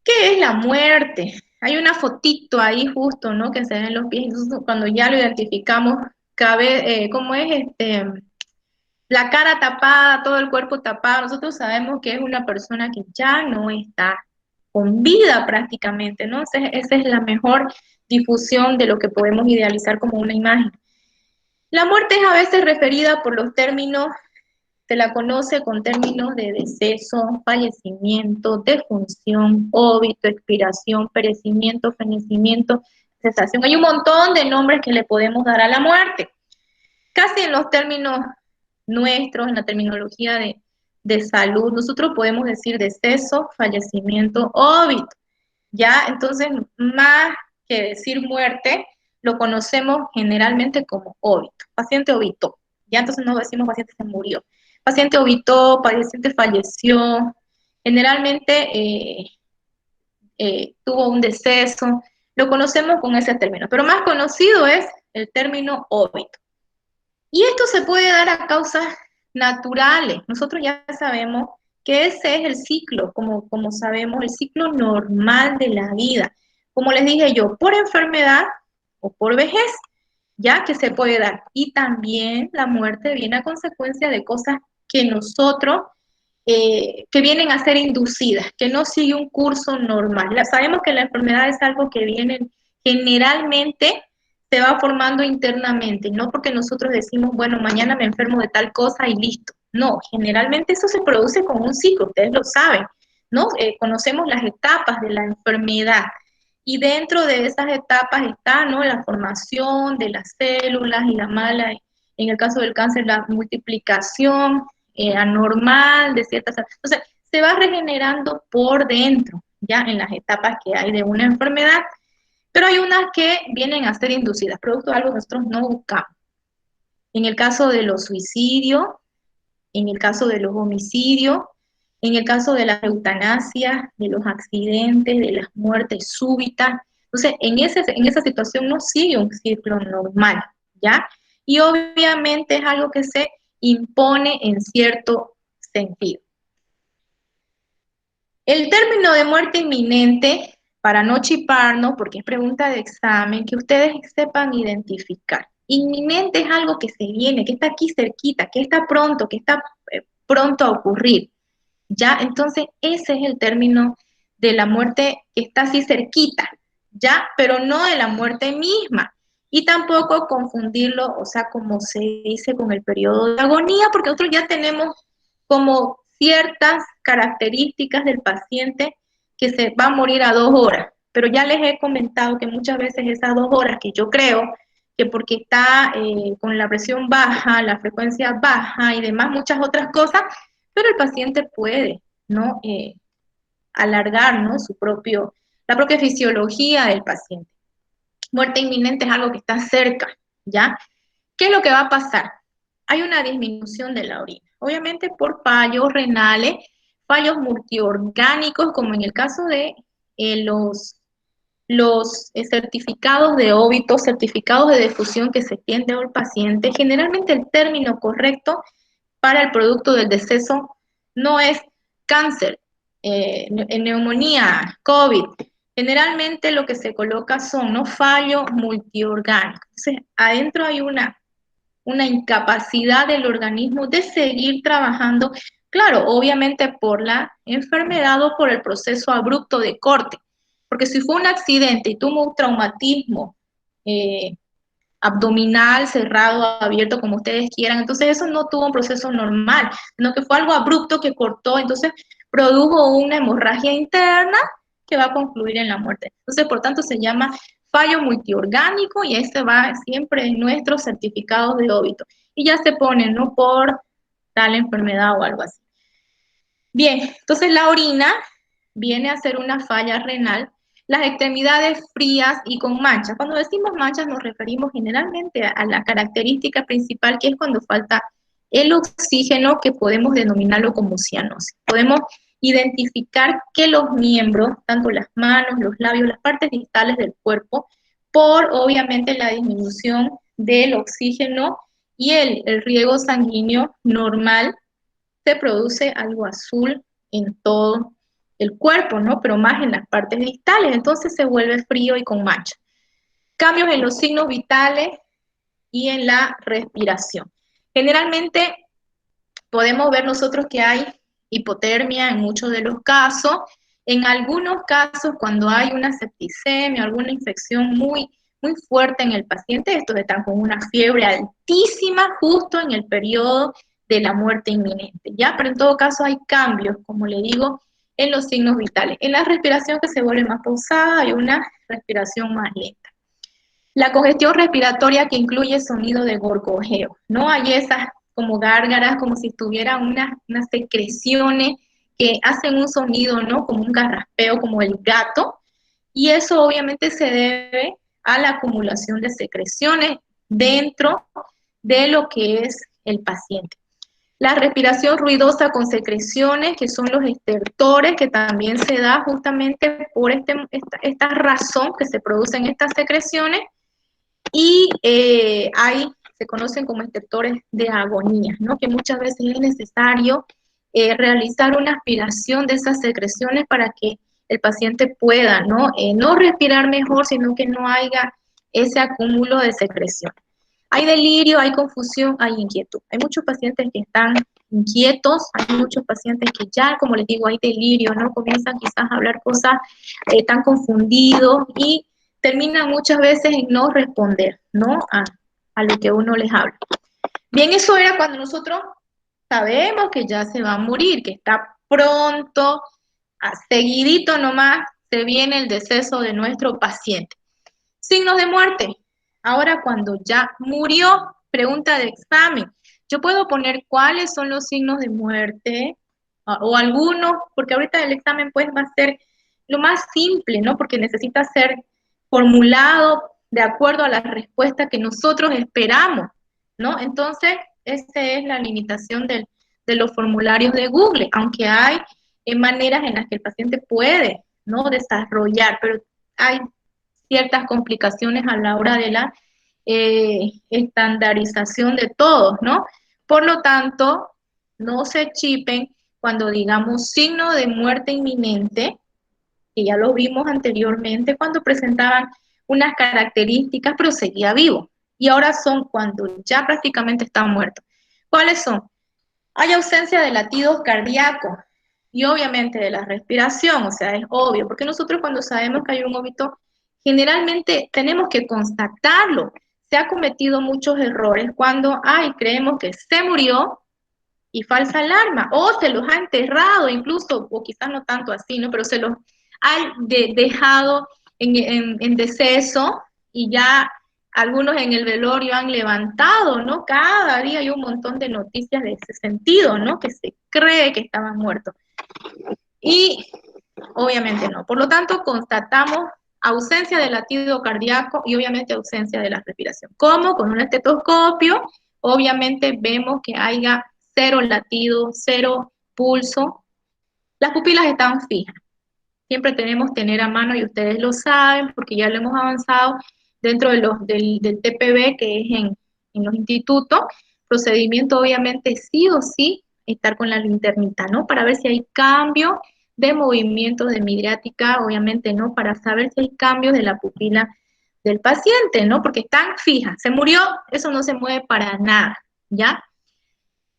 ¿Qué es la muerte? Hay una fotito ahí justo, ¿no? Que se ven los pies, entonces cuando ya lo identificamos, cabe, ¿cómo es? La cara tapada, todo el cuerpo tapado, nosotros sabemos que es una persona que ya no está con vida prácticamente, ¿no? Esa es la mejor difusión de lo que podemos idealizar como una imagen. La muerte es a veces referida por los términos, se la conoce con términos de deceso, fallecimiento, defunción, óbito, expiración, perecimiento, fenecimiento, cesación. Hay un montón de nombres que le podemos dar a la muerte. Casi en los términos nuestros, en la terminología de salud, nosotros podemos decir deceso, fallecimiento, óbito. Ya, entonces, más que decir muerte, lo conocemos generalmente como óbito. Paciente obitó. Ya, entonces no decimos paciente se murió. Paciente obitó, paciente falleció. Generalmente tuvo un deceso. Lo conocemos con ese término. Pero más conocido es el término óbito. Y esto se puede dar a causas naturales. Nosotros ya sabemos que ese es el ciclo, como sabemos, el ciclo normal de la vida. Como les dije yo, por enfermedad o por vejez, ya que se puede dar. Y también la muerte viene a consecuencia de cosas que nosotros, que vienen a ser inducidas, que no sigue un curso normal. Sabemos que la enfermedad es algo que viene generalmente se va formando internamente, no porque nosotros decimos, bueno, mañana me enfermo de tal cosa y listo. No, generalmente eso se produce con un ciclo, ustedes lo saben, ¿no? Conocemos las etapas de la enfermedad y dentro de esas etapas está, ¿no? La formación de las células y la mala, en el caso del cáncer, la multiplicación anormal de ciertas... Entonces, se va regenerando por dentro, ya en las etapas que hay de una enfermedad. Pero hay unas que vienen a ser inducidas, producto de algo que nosotros no buscamos. En el caso de los suicidios, en el caso de los homicidios, en el caso de la eutanasia, de los accidentes, de las muertes súbitas. Entonces, en esa situación no sigue un ciclo normal, ¿ya? Y obviamente es algo que se impone en cierto sentido. El término de muerte inminente, para no chiparnos, porque es pregunta de examen, que ustedes sepan identificar. Inminente es algo que se viene, que está aquí cerquita, que está pronto, que está pronto a ocurrir. ¿Ya? Entonces, ese es el término de la muerte que está así cerquita, ¿ya? Pero no de la muerte misma. Y tampoco confundirlo, o sea, como se dice con el periodo de agonía, porque nosotros ya tenemos como ciertas características del paciente que se va a morir a 2 horas. Pero ya les he comentado que muchas veces esas 2 horas, que yo creo que porque está con la presión baja, la frecuencia baja y demás, muchas otras cosas, pero el paciente puede, ¿no? Alargar, ¿no? La propia fisiología del paciente. muerte inminente es algo que está cerca, ¿ya? ¿Qué es lo que va a pasar? Hay una disminución de la orina, obviamente por fallos renales, fallos multiorgánicos, como en el caso de los certificados de óbito, certificados de defusión que se tiende al paciente. Generalmente el término correcto para el producto del deceso no es cáncer, neumonía, COVID. Generalmente lo que se coloca son no fallos multiorgánicos. Entonces, adentro hay una incapacidad del organismo de seguir trabajando, claro, obviamente por la enfermedad o por el proceso abrupto de corte. Porque si fue un accidente y tuvo un traumatismo eh, abdominal, cerrado, abierto, como ustedes quieran, entonces eso no tuvo un proceso normal, sino que fue algo abrupto que cortó, entonces produjo una hemorragia interna que va a concluir en la muerte. Entonces, por tanto, se llama fallo multiorgánico y este va siempre en nuestros certificados de óbito. Y ya se pone, ¿no? Por tal enfermedad o algo así. Bien, entonces la orina viene a ser una falla renal, las extremidades frías y con manchas. Cuando decimos manchas nos referimos generalmente a la característica principal que es cuando falta el oxígeno, que podemos denominarlo como cianosis. Podemos identificar que los miembros, tanto las manos, los labios, las partes distales del cuerpo, por obviamente la disminución del oxígeno y el riego sanguíneo normal, se produce algo azul en todo el cuerpo, ¿no? Pero más en las partes distales, entonces se vuelve frío y con mancha. Cambios en los signos vitales y en la respiración. Generalmente podemos ver nosotros que hay hipotermia en muchos de los casos. En algunos casos, cuando hay una septicemia o alguna infección muy fuerte en el paciente, estos están con una fiebre altísima justo en el periodo de la muerte inminente, ¿ya? Pero en todo caso hay cambios, como le digo, en los signos vitales. En la respiración, que se vuelve más pausada, hay una respiración más lenta. La congestión respiratoria, que incluye sonido de gorgojeo, ¿no? Hay esas como gárgaras, como si tuvieran unas secreciones que hacen un sonido, ¿no? Como un garraspeo, como el gato, y eso obviamente se debe a la acumulación de secreciones dentro de lo que es el paciente. La respiración ruidosa con secreciones, que son los estertores, que también se da justamente por esta razón que se producen estas secreciones, y se conocen como estertores de agonía, ¿no? Que muchas veces es necesario realizar una aspiración de esas secreciones para que el paciente pueda, ¿no? No respirar mejor, sino que no haya ese acúmulo de secreción. Hay delirio, hay confusión, hay inquietud. Hay muchos pacientes que están inquietos, hay muchos pacientes que ya, como les digo, hay delirio, ¿no? Comienzan quizás a hablar cosas, tan confundidos y terminan muchas veces en no responder, ¿no? A lo que uno les habla. Bien, eso era cuando nosotros sabemos que ya se va a morir, que está pronto, seguidito nomás, se viene el deceso de nuestro paciente. Signos de muerte. Ahora cuando ya murió, pregunta de examen. Yo puedo poner cuáles son los signos de muerte o algunos, porque ahorita el examen pues va a ser lo más simple, ¿no? Porque necesita ser formulado de acuerdo a la respuesta que nosotros esperamos, ¿no? Entonces, esa es la limitación de los formularios de Google, aunque hay maneras en las que el paciente puede, ¿no? Desarrollar, pero hay ciertas complicaciones a la hora de la estandarización de todos, ¿no? Por lo tanto, no se chipen cuando digamos signo de muerte inminente, que ya lo vimos anteriormente cuando presentaban unas características, pero seguía vivo. Y ahora son cuando ya prácticamente está muerto. ¿Cuáles son? Hay ausencia de latidos cardíacos y obviamente de la respiración, o sea, es obvio, porque nosotros cuando sabemos que hay un óbito, generalmente tenemos que constatarlo. Se ha cometido muchos errores cuando, creemos que se murió y falsa alarma, o se los ha enterrado incluso, o quizás no tanto así, ¿no? Pero se los ha dejado en deceso y ya algunos en el velorio han levantado, ¿no? Cada día hay un montón de noticias de ese sentido, ¿no? Que se cree que estaban muertos. Y obviamente no. Por lo tanto, constatamos ausencia de latido cardíaco y obviamente ausencia de la respiración. ¿Cómo? Con un estetoscopio, obviamente vemos que haya cero latido, cero pulso. Las pupilas están fijas. Siempre tenemos que tener a mano, y ustedes lo saben, porque ya lo hemos avanzado dentro de del TPB, que es en los institutos, procedimiento obviamente sí o sí, estar con la linternita, ¿no? Para ver si hay cambio de movimientos de midriática, obviamente, ¿no? Para saber si hay cambios de la pupila del paciente, ¿no? Porque están fijas. Se murió, eso no se mueve para nada, ¿ya?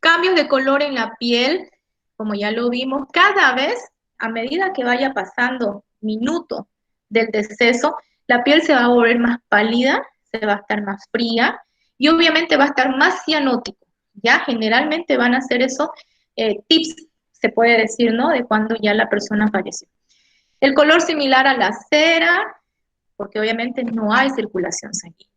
Cambios de color en la piel, como ya lo vimos, cada vez, a medida que vaya pasando minutos del deceso, la piel se va a volver más pálida, se va a estar más fría y obviamente va a estar más cianótico. Ya generalmente van a ser esos tips, se puede decir, ¿no? De cuando ya la persona falleció. El color similar a la cera, porque obviamente no hay circulación sanguínea.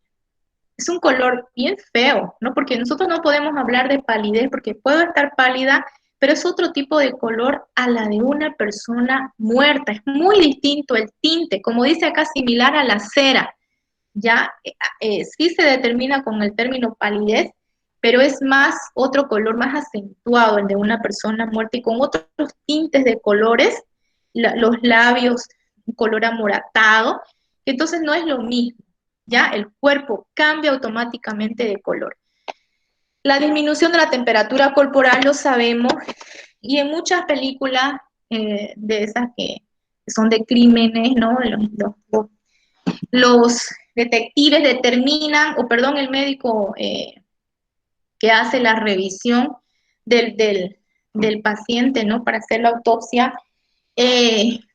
Es un color bien feo, ¿no? Porque nosotros no podemos hablar de palidez, porque puedo estar pálida, pero es otro tipo de color a la de una persona muerta. Es muy distinto el tinte, como dice acá, similar a la cera. Ya sí se determina con el término palidez, pero es más otro color más acentuado, el de una persona muerta y con otros tintes de colores, los labios, un color amoratado, que entonces no es lo mismo, ya el cuerpo cambia automáticamente de color. La disminución de la temperatura corporal lo sabemos, y en muchas películas de esas que son de crímenes, ¿no? Los detectives determinan, o perdón, el médico que hace la revisión del paciente, ¿no? Para hacer la autopsia,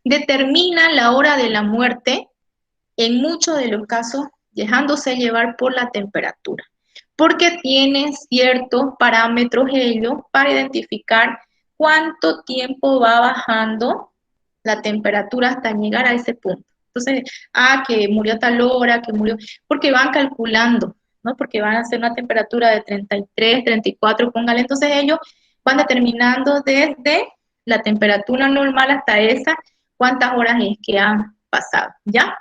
determina la hora de la muerte, en muchos de los casos dejándose llevar por la temperatura, porque tienen ciertos parámetros ellos para identificar cuánto tiempo va bajando la temperatura hasta llegar a ese punto. Entonces, que murió a tal hora, que murió, porque van calculando, ¿no? Porque van a hacer una temperatura de 33, 34, póngale, entonces ellos van determinando desde la temperatura normal hasta esa, cuántas horas es que han pasado, ¿ya?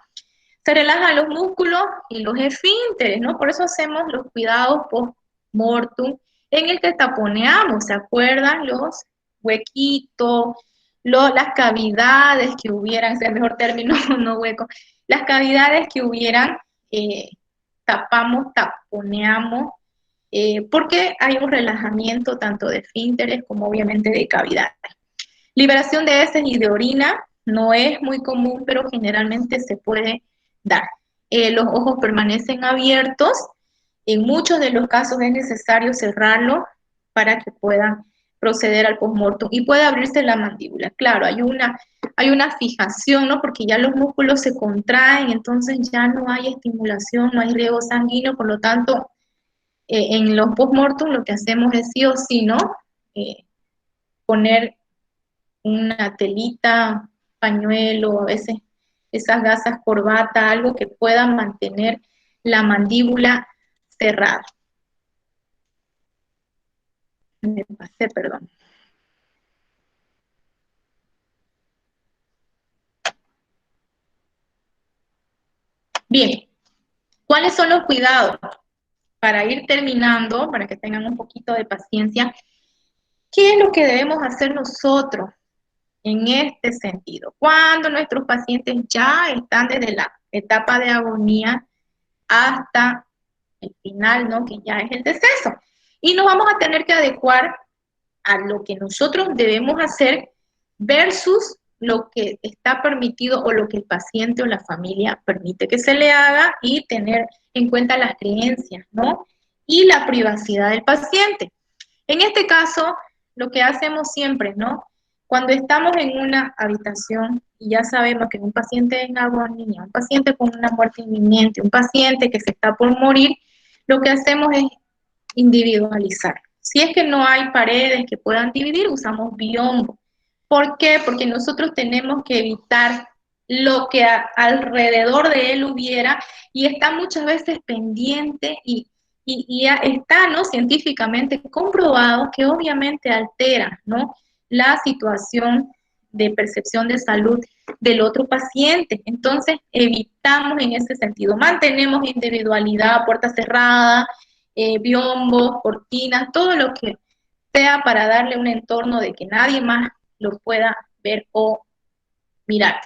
Se relajan los músculos y los esfínteres, ¿no? Por eso hacemos los cuidados post-mortem en el que taponeamos, ¿se acuerdan? Los huequitos, las cavidades que hubieran, es el mejor término, no hueco, las cavidades que hubieran, tapamos, taponeamos, porque hay un relajamiento tanto de esfínteres como obviamente de cavidades. Liberación de heces y de orina no es muy común, pero generalmente se puede dar. Los ojos permanecen abiertos. En muchos de los casos es necesario cerrarlos para que puedan proceder al postmortem y puede abrirse la mandíbula. Claro, hay una fijación, ¿no? Porque ya los músculos se contraen, entonces ya no hay estimulación, no hay riego sanguíneo, por lo tanto, en los postmortem lo que hacemos es sí o sí, ¿no? Poner una telita, pañuelo, a veces esas gasas, corbata, algo que pueda mantener la mandíbula cerrada. Me pasé, perdón. Bien, ¿cuáles son los cuidados? Para ir terminando, para que tengan un poquito de paciencia, ¿qué es lo que debemos hacer nosotros en este sentido? Cuando nuestros pacientes ya están desde la etapa de agonía hasta el final, ¿no? Que ya es el deceso. Y nos vamos a tener que adecuar a lo que nosotros debemos hacer versus lo que está permitido o lo que el paciente o la familia permite que se le haga, y tener en cuenta las creencias, ¿no? Y la privacidad del paciente. En este caso, lo que hacemos siempre, ¿no? Cuando estamos en una habitación y ya sabemos que un paciente en agonía, un paciente con una muerte inminente, un paciente que se está por morir, lo que hacemos es individualizar. Si es que no hay paredes que puedan dividir, usamos biombo. ¿Por qué? Porque nosotros tenemos que evitar lo que alrededor de él hubiera, y está muchas veces pendiente y está, ¿no?, científicamente comprobado que obviamente altera, ¿no?, la situación de percepción de salud del otro paciente. Entonces, evitamos en ese sentido, mantenemos individualidad, puerta cerrada, biombos, cortinas, todo lo que sea para darle un entorno de que nadie más lo pueda ver o mirar.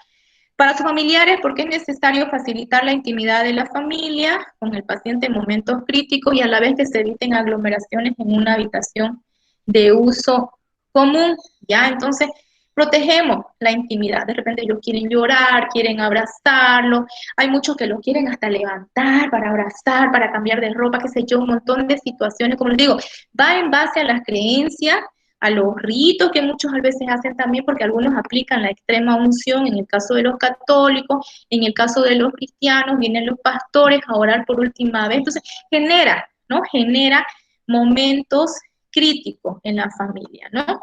Para sus familiares, porque es necesario facilitar la intimidad de la familia con el paciente en momentos críticos y a la vez que se eviten aglomeraciones en una habitación de uso común, ¿ya? Entonces, protegemos la intimidad. De repente ellos quieren llorar, quieren abrazarlo, hay muchos que lo quieren hasta levantar para abrazar, para cambiar de ropa, qué sé yo, un montón de situaciones, como les digo, va en base a las creencias, a los ritos que muchos a veces hacen también, porque algunos aplican la extrema unción, en el caso de los católicos, en el caso de los cristianos, vienen los pastores a orar por última vez, entonces genera, ¿no? Genera momentos críticos en la familia, ¿no?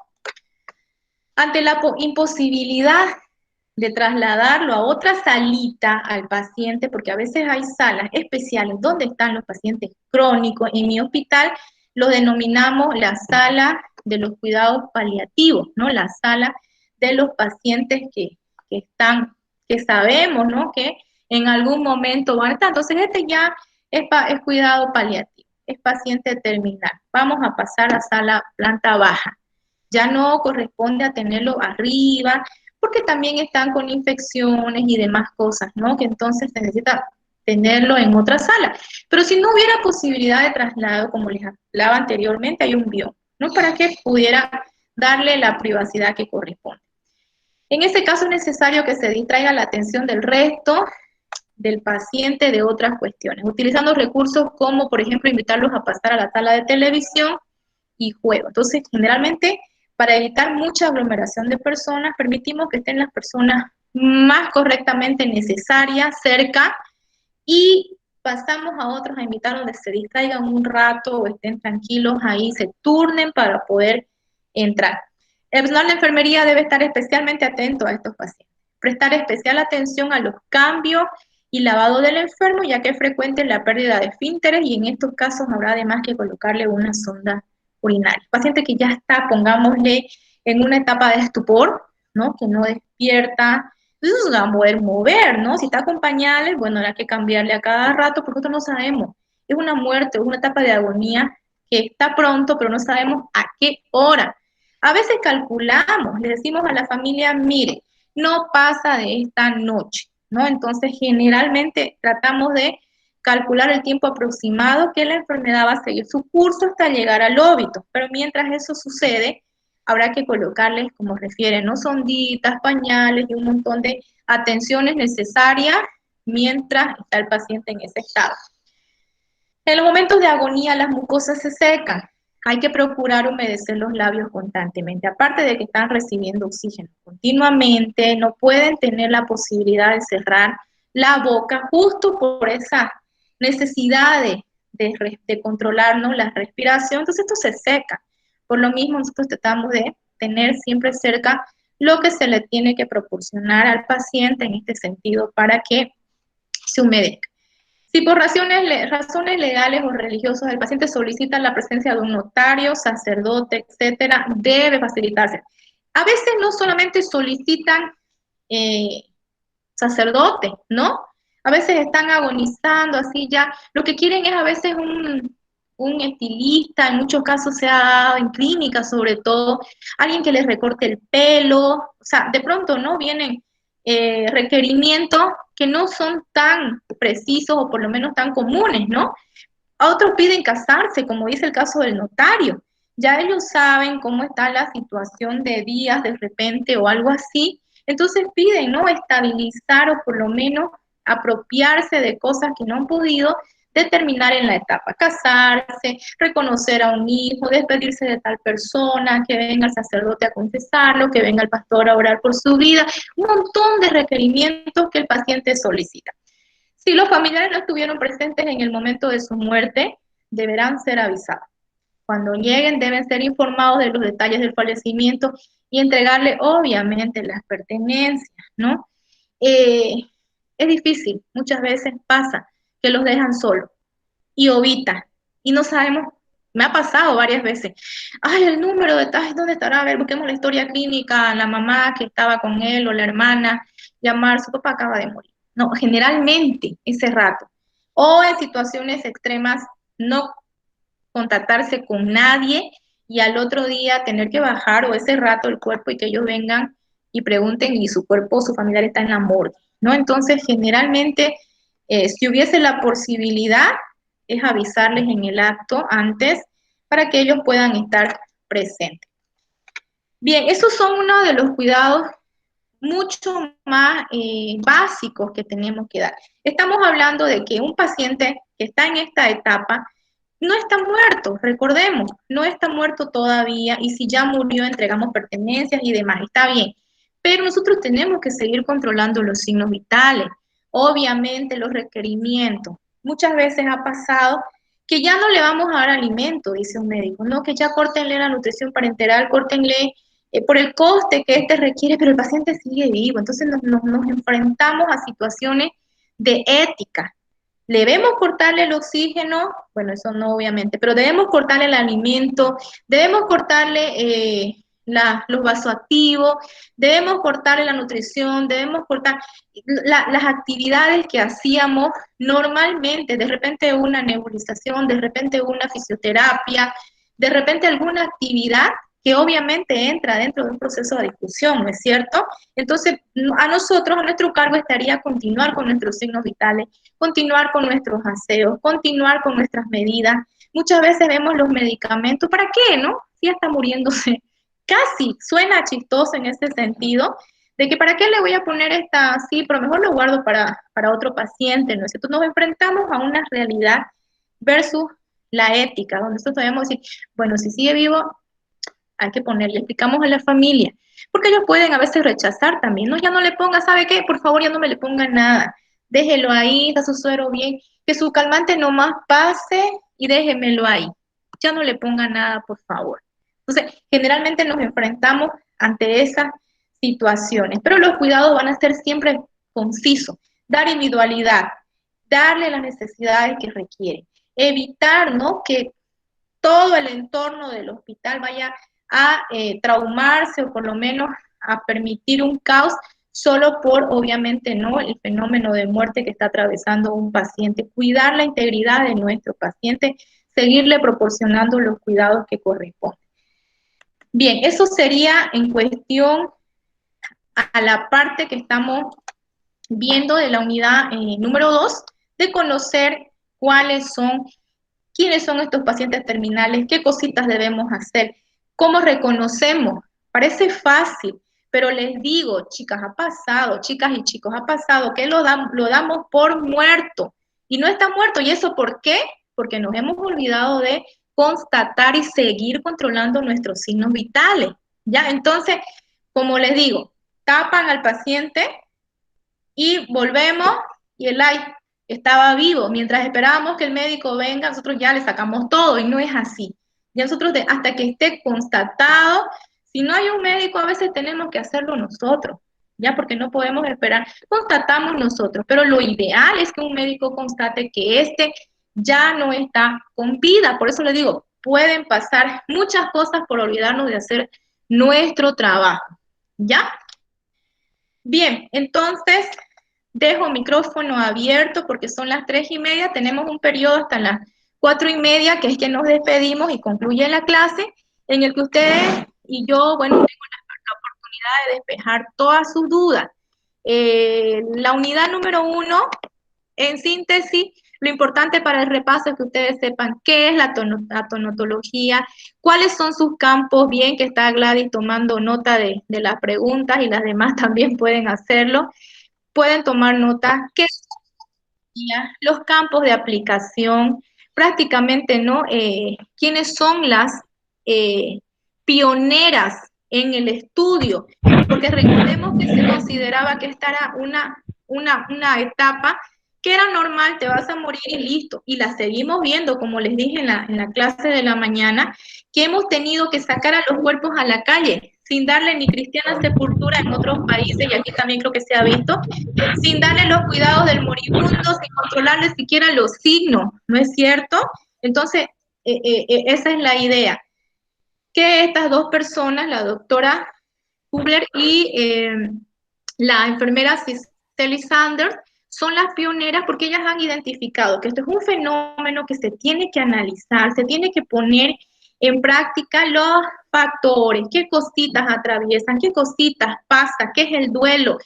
Ante la imposibilidad de trasladarlo a otra salita al paciente, porque a veces hay salas especiales donde están los pacientes crónicos. En mi hospital lo denominamos la sala de los cuidados paliativos, ¿no? La sala de los pacientes que están, que sabemos, ¿no? Que en algún momento van a estar. Entonces, este ya es cuidado paliativo, es paciente terminal. Vamos a pasar a sala planta baja. Ya no corresponde a tenerlo arriba, porque también están con infecciones y demás cosas, ¿no? Que entonces se necesita tenerlo en otra sala. Pero si no hubiera posibilidad de traslado, como les hablaba anteriormente, hay un bioma, ¿no? Para que pudiera darle la privacidad que corresponde. En este caso es necesario que se distraiga la atención del resto del paciente de otras cuestiones, utilizando recursos como, por ejemplo, invitarlos a pasar a la sala de televisión y juego. Entonces, generalmente, para evitar mucha aglomeración de personas, permitimos que estén las personas más correctamente necesarias cerca y pasamos a otros a invitar donde se distraigan un rato o estén tranquilos ahí, se turnen para poder entrar. El personal de enfermería debe estar especialmente atento a estos pacientes, prestar especial atención a los cambios y lavado del enfermo, ya que es frecuente la pérdida de esfínteres y en estos casos habrá además que colocarle una sonda urinaria. Paciente que ya está, pongámosle, en una etapa de estupor, ¿no? Que no despierta, entonces se va a poder mover, ¿no? Si está con pañales, bueno, habrá que cambiarle a cada rato porque nosotros no sabemos. Es una muerte, es una etapa de agonía que está pronto, pero no sabemos a qué hora. A veces calculamos, le decimos a la familia, mire, no pasa de esta noche, ¿no? Entonces, generalmente tratamos de calcular el tiempo aproximado que la enfermedad va a seguir su curso hasta llegar al óbito, pero mientras eso sucede, habrá que colocarles, como refieren, ¿no? Sonditas, pañales y un montón de atenciones necesarias mientras está el paciente en ese estado. En los momentos de agonía las mucosas se secan. Hay que procurar humedecer los labios constantemente. Aparte de que están recibiendo oxígeno continuamente, no pueden tener la posibilidad de cerrar la boca justo por esa necesidad de controlarnos la respiración. Entonces esto se seca. Por lo mismo nosotros tratamos de tener siempre cerca lo que se le tiene que proporcionar al paciente en este sentido para que se humedezca. Si por razones legales o religiosas el paciente solicita la presencia de un notario, sacerdote, etcétera, debe facilitarse. A veces no solamente solicitan sacerdote, ¿no? A veces están agonizando, así ya. Lo que quieren es a veces un estilista, en muchos casos se ha dado en clínica sobre todo, alguien que les recorte el pelo, o sea, de pronto, ¿no? Vienen requerimientos que no son tan precisos o por lo menos tan comunes, ¿no? A otros piden casarse, como dice el caso del notario. Ya ellos saben cómo está la situación de días de repente o algo así, entonces piden, ¿no? Estabilizar o por lo menos apropiarse de cosas que no han podido determinar en la etapa, casarse, reconocer a un hijo, despedirse de tal persona, que venga el sacerdote a confesarlo, que venga el pastor a orar por su vida, un montón de requerimientos que el paciente solicita. Si los familiares no estuvieron presentes en el momento de su muerte, deberán ser avisados. Cuando lleguen deben ser informados de los detalles del fallecimiento y entregarle obviamente las pertenencias, ¿no? Es difícil, muchas veces pasa que los dejan solos y ovitan y no sabemos, me ha pasado varias veces, ay, el número de tal, ¿dónde estará? A ver, busquemos la historia clínica, la mamá que estaba con él o la hermana, llamar, su papá acaba de morir. No, generalmente ese rato. O en situaciones extremas, no contactarse con nadie y al otro día tener que bajar o ese rato el cuerpo y que ellos vengan y pregunten y su cuerpo o su familiar está en la morgue, ¿no? Entonces, generalmente, si hubiese la posibilidad, es avisarles en el acto antes para que ellos puedan estar presentes. Bien, esos son uno de los cuidados mucho más básicos que tenemos que dar. Estamos hablando de que un paciente que está en esta etapa no está muerto, recordemos, no está muerto todavía y si ya murió entregamos pertenencias y demás, está bien. Pero nosotros tenemos que seguir controlando los signos vitales, obviamente los requerimientos. Muchas veces ha pasado que ya no le vamos a dar alimento, dice un médico, no, que ya córtenle la nutrición parenteral, córtenle por el coste que este requiere, pero el paciente sigue vivo. Entonces nos enfrentamos a situaciones de ética. Debemos cortarle el oxígeno, bueno, eso no obviamente, pero debemos cortarle el alimento, debemos cortarle los vasoactivos, debemos cortarle la nutrición, debemos cortar las actividades que hacíamos normalmente, de repente una nebulización, de repente una fisioterapia, de repente alguna actividad que obviamente entra dentro de un proceso de discusión, ¿no es cierto? Entonces, a nosotros, a nuestro cargo estaría continuar con nuestros signos vitales, continuar con nuestros aseos, continuar con nuestras medidas. Muchas veces vemos los medicamentos, ¿para qué, no? Si ya está muriéndose. Casi suena chistoso en ese sentido, de que para qué le voy a poner esta así, pero mejor lo guardo para otro paciente, ¿no es cierto? Nos enfrentamos a una realidad versus la ética, donde nosotros debemos decir, bueno, si sigue vivo, hay que ponerle, explicamos a la familia, porque ellos pueden a veces rechazar también, no, ya no le ponga, ¿sabe qué? Por favor, ya no me le ponga nada, déjelo ahí, está su suero bien, que su calmante nomás pase y déjemelo ahí, ya no le ponga nada, por favor. Entonces, generalmente nos enfrentamos ante esas situaciones, pero los cuidados van a ser siempre concisos, dar individualidad, darle las necesidades que requiere, evitar, ¿no?, que todo el entorno del hospital vaya a traumarse o por lo menos a permitir un caos solo por, obviamente, no el fenómeno de muerte que está atravesando un paciente. Cuidar la integridad de nuestro paciente, seguirle proporcionando los cuidados que corresponden. Bien, eso sería en cuestión a la parte que estamos viendo de la unidad número 2, de conocer quiénes son estos pacientes terminales, qué cositas debemos hacer, cómo reconocemos. Parece fácil, pero les digo, chicas, ha pasado, chicas y chicos, ha pasado que lo damos por muerto y no está muerto. ¿Y eso por qué? Porque nos hemos olvidado de constatar y seguir controlando nuestros signos vitales. ¿Ya? Entonces, como les digo, tapan al paciente y volvemos y el ay estaba vivo. Mientras esperábamos que el médico venga, nosotros ya le sacamos todo y no es así. Ya nosotros, hasta que esté constatado, si no hay un médico, a veces tenemos que hacerlo nosotros, ya porque no podemos esperar. Constatamos nosotros, pero lo ideal es que un médico constate que este ya no está con vida. Por eso le digo, pueden pasar muchas cosas por olvidarnos de hacer nuestro trabajo, ¿ya? Bien, entonces dejo micrófono abierto porque son las 3:30, tenemos un periodo hasta las 4:30, que es que nos despedimos y concluye la clase, en el que ustedes y yo, bueno, tengo la oportunidad de despejar todas sus dudas. La unidad número 1, en síntesis, lo importante para el repaso es que ustedes sepan qué es la tonotología, cuáles son sus campos, bien que está Gladys tomando nota de las preguntas y las demás también pueden hacerlo. Pueden tomar nota, qué son los campos de aplicación, prácticamente, ¿no? ¿Quiénes son las pioneras en el estudio? Porque recordemos que se consideraba que esta era una etapa que era normal, te vas a morir y listo. Y la seguimos viendo, como les dije en la clase de la mañana, que hemos tenido que sacar a los cuerpos a la calle, sin darle ni cristiana sepultura en otros países, y aquí también creo que se ha visto, sin darle los cuidados del moribundo, sin controlarle siquiera los signos, ¿no es cierto? Entonces, esa es la idea. Que estas dos personas, la doctora Kubler y la enfermera Cicely Sanders, son las pioneras porque ellas han identificado que esto es un fenómeno que se tiene que analizar, se tiene que poner en práctica los factores, qué cositas atraviesan, qué cositas pasa, qué es el duelo.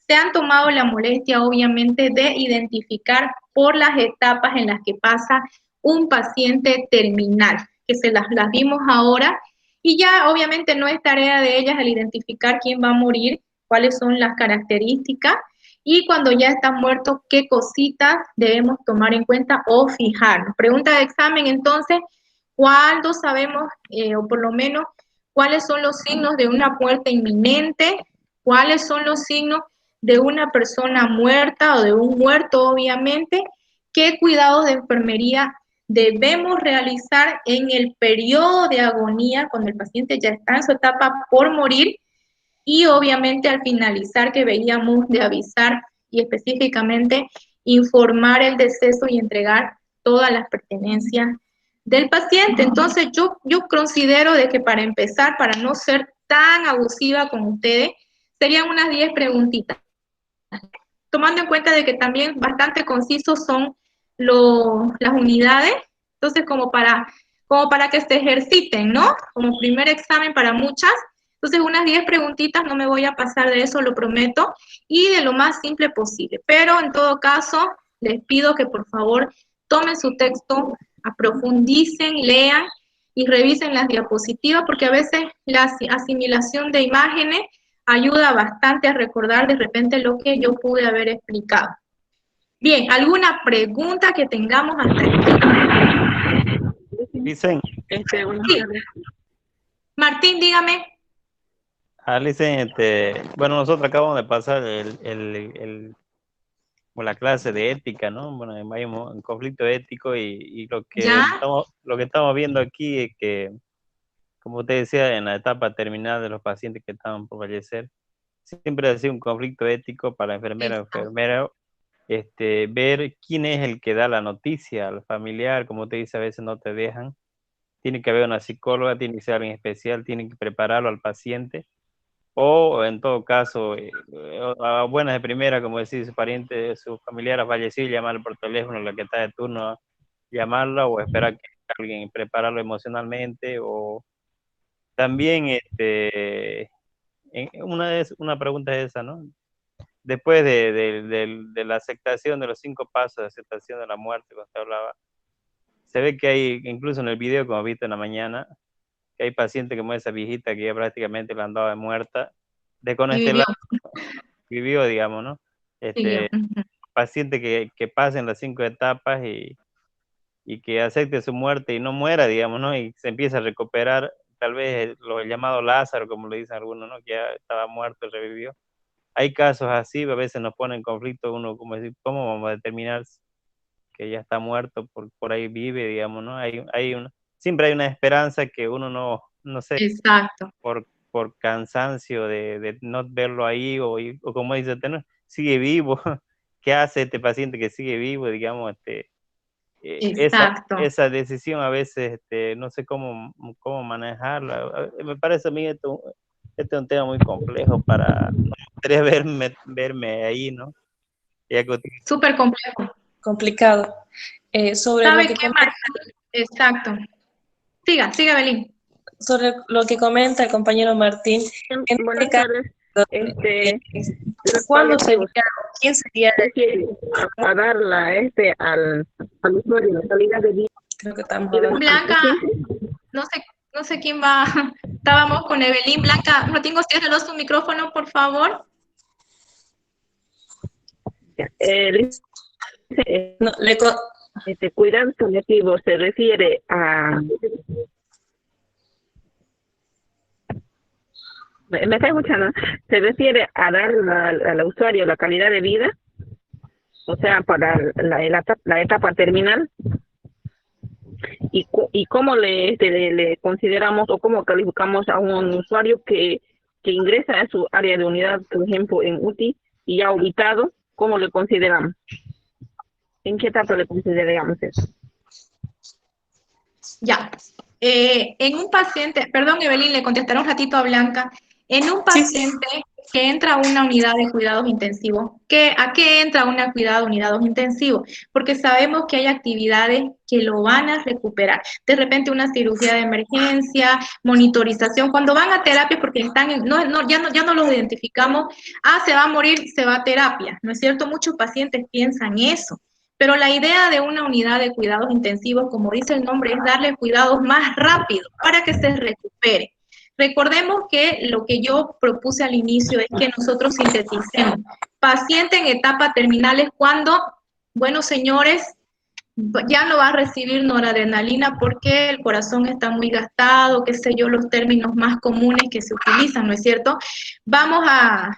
Se han tomado la molestia, obviamente, de identificar por las etapas en las que pasa un paciente terminal, que se las vimos ahora, y ya obviamente no es tarea de ellas el identificar quién va a morir, cuáles son las características, y cuando ya está muerto, qué cositas debemos tomar en cuenta o fijarnos. Pregunta de examen, entonces, ¿cuándo sabemos, o por lo menos, cuáles son los signos de una muerte inminente? ¿Cuáles son los signos de una persona muerta o de un muerto, obviamente? ¿Qué cuidados de enfermería debemos realizar en el periodo de agonía, cuando el paciente ya está en su etapa por morir? Y obviamente al finalizar, que veíamos de avisar y específicamente informar el deceso y entregar todas las pertenencias del paciente. Entonces yo considero de que para empezar, para no ser tan abusiva con ustedes, serían unas 10 preguntitas, tomando en cuenta de que también bastante concisos son las unidades, entonces como para que se ejerciten, ¿no? Como primer examen para muchas. Entonces, unas 10 preguntitas, no me voy a pasar de eso, lo prometo, y de lo más simple posible. Pero en todo caso, les pido que por favor tomen su texto, aprofundicen, lean y revisen las diapositivas, porque a veces la asimilación de imágenes ayuda bastante a recordar de repente lo que yo pude haber explicado. Bien, ¿alguna pregunta que tengamos hasta aquí? Dicen, Sí. Martín, dígame. Dicen, bueno, nosotros acabamos de pasar la clase de ética, ¿no? Bueno, hay un conflicto ético y ¿Ya? lo que estamos viendo aquí es que, como usted decía, en la etapa terminal de los pacientes que estaban por fallecer, siempre ha sido un conflicto ético para enfermera o enfermero, ver quién es el que da la noticia al familiar. Como usted dice, a veces no te dejan. Tiene que haber una psicóloga, tiene que ser alguien especial, tiene que prepararlo al paciente, o en todo caso, a buenas de primera, como decir, su pariente, su familiar ha fallecido, llamarlo por teléfono, la que está de turno, llamarla, o esperar que alguien prepararlo emocionalmente. O también, una pregunta es esa, ¿no? Después de la aceptación de los 5 pasos de aceptación de la muerte, cuando usted hablaba, se ve que hay, incluso en el video, como visto en la mañana, que hay pacientes como esa viejita que ya prácticamente la andaba muerta, de con Y este vivió. lado vivió, digamos, ¿no? Siguió. Paciente que pasen las 5 etapas y que acepte su muerte y no muera, digamos, ¿no? Y se empieza a recuperar, tal vez lo llamado Lázaro, como le dicen algunos, ¿no? Que ya estaba muerto y revivió. Hay casos así, a veces nos pone en conflicto uno, como decir, ¿cómo vamos a determinar que ya está muerto, por ahí vive, digamos, ¿no? Siempre hay una esperanza que uno no sé, Exacto. por cansancio de no verlo ahí, o como dice usted, ¿no? Sigue vivo. ¿Qué hace este paciente que sigue vivo? Digamos, Exacto. esa decisión a veces, no sé cómo manejarla. Me parece a mí esto es un tema muy complejo para no querer verme ahí, ¿no? Ya que Súper complejo. Complicado. Sobre lo ¿Sabe que qué, Martín? Exacto. Siga, Belín. sobre lo que comenta el compañero Martín, en este Buenas caso, tardes. Los ¿cuándo sería, paliativos quién sería? refiere a darla al usuario la calidad de vida Creo que estamos hablando. al Blanca, paciente. no sé quién va. Estábamos con Evelyn. Blanca, Martín, ciérralo su micrófono, por favor. No, Cuidado paliativo se refiere a... ¿Me está escuchando? Se refiere a dar al usuario la calidad de vida, o sea, para la etapa terminal. Y cómo le consideramos o cómo calificamos a un usuario que ingresa a su área de unidad, por ejemplo, en UTI, y ya ubicado, ¿cómo le consideramos? ¿En qué etapa le consideramos eso? Ya. En un paciente, perdón, Evelyn, le contestaré un ratito a Blanca. En un Sí, paciente que entra a una unidad de cuidados intensivos. ¿A qué entra una cuidados intensivos? Porque sabemos que hay actividades que lo van a recuperar. De repente una cirugía de emergencia, monitorización, cuando van a terapia porque están ya no los identificamos, se va a morir, se va a terapia, ¿no es cierto? Muchos pacientes piensan eso. Pero la idea de una unidad de cuidados intensivos, como dice el nombre, es darle cuidados más rápido para que se recupere. Recordemos que lo que yo propuse al inicio es que nosotros sinteticemos. Paciente en etapa terminal es cuando, bueno, señores, ya no va a recibir noradrenalina porque el corazón está muy gastado, qué sé yo, los términos más comunes que se utilizan, ¿no es cierto? Vamos a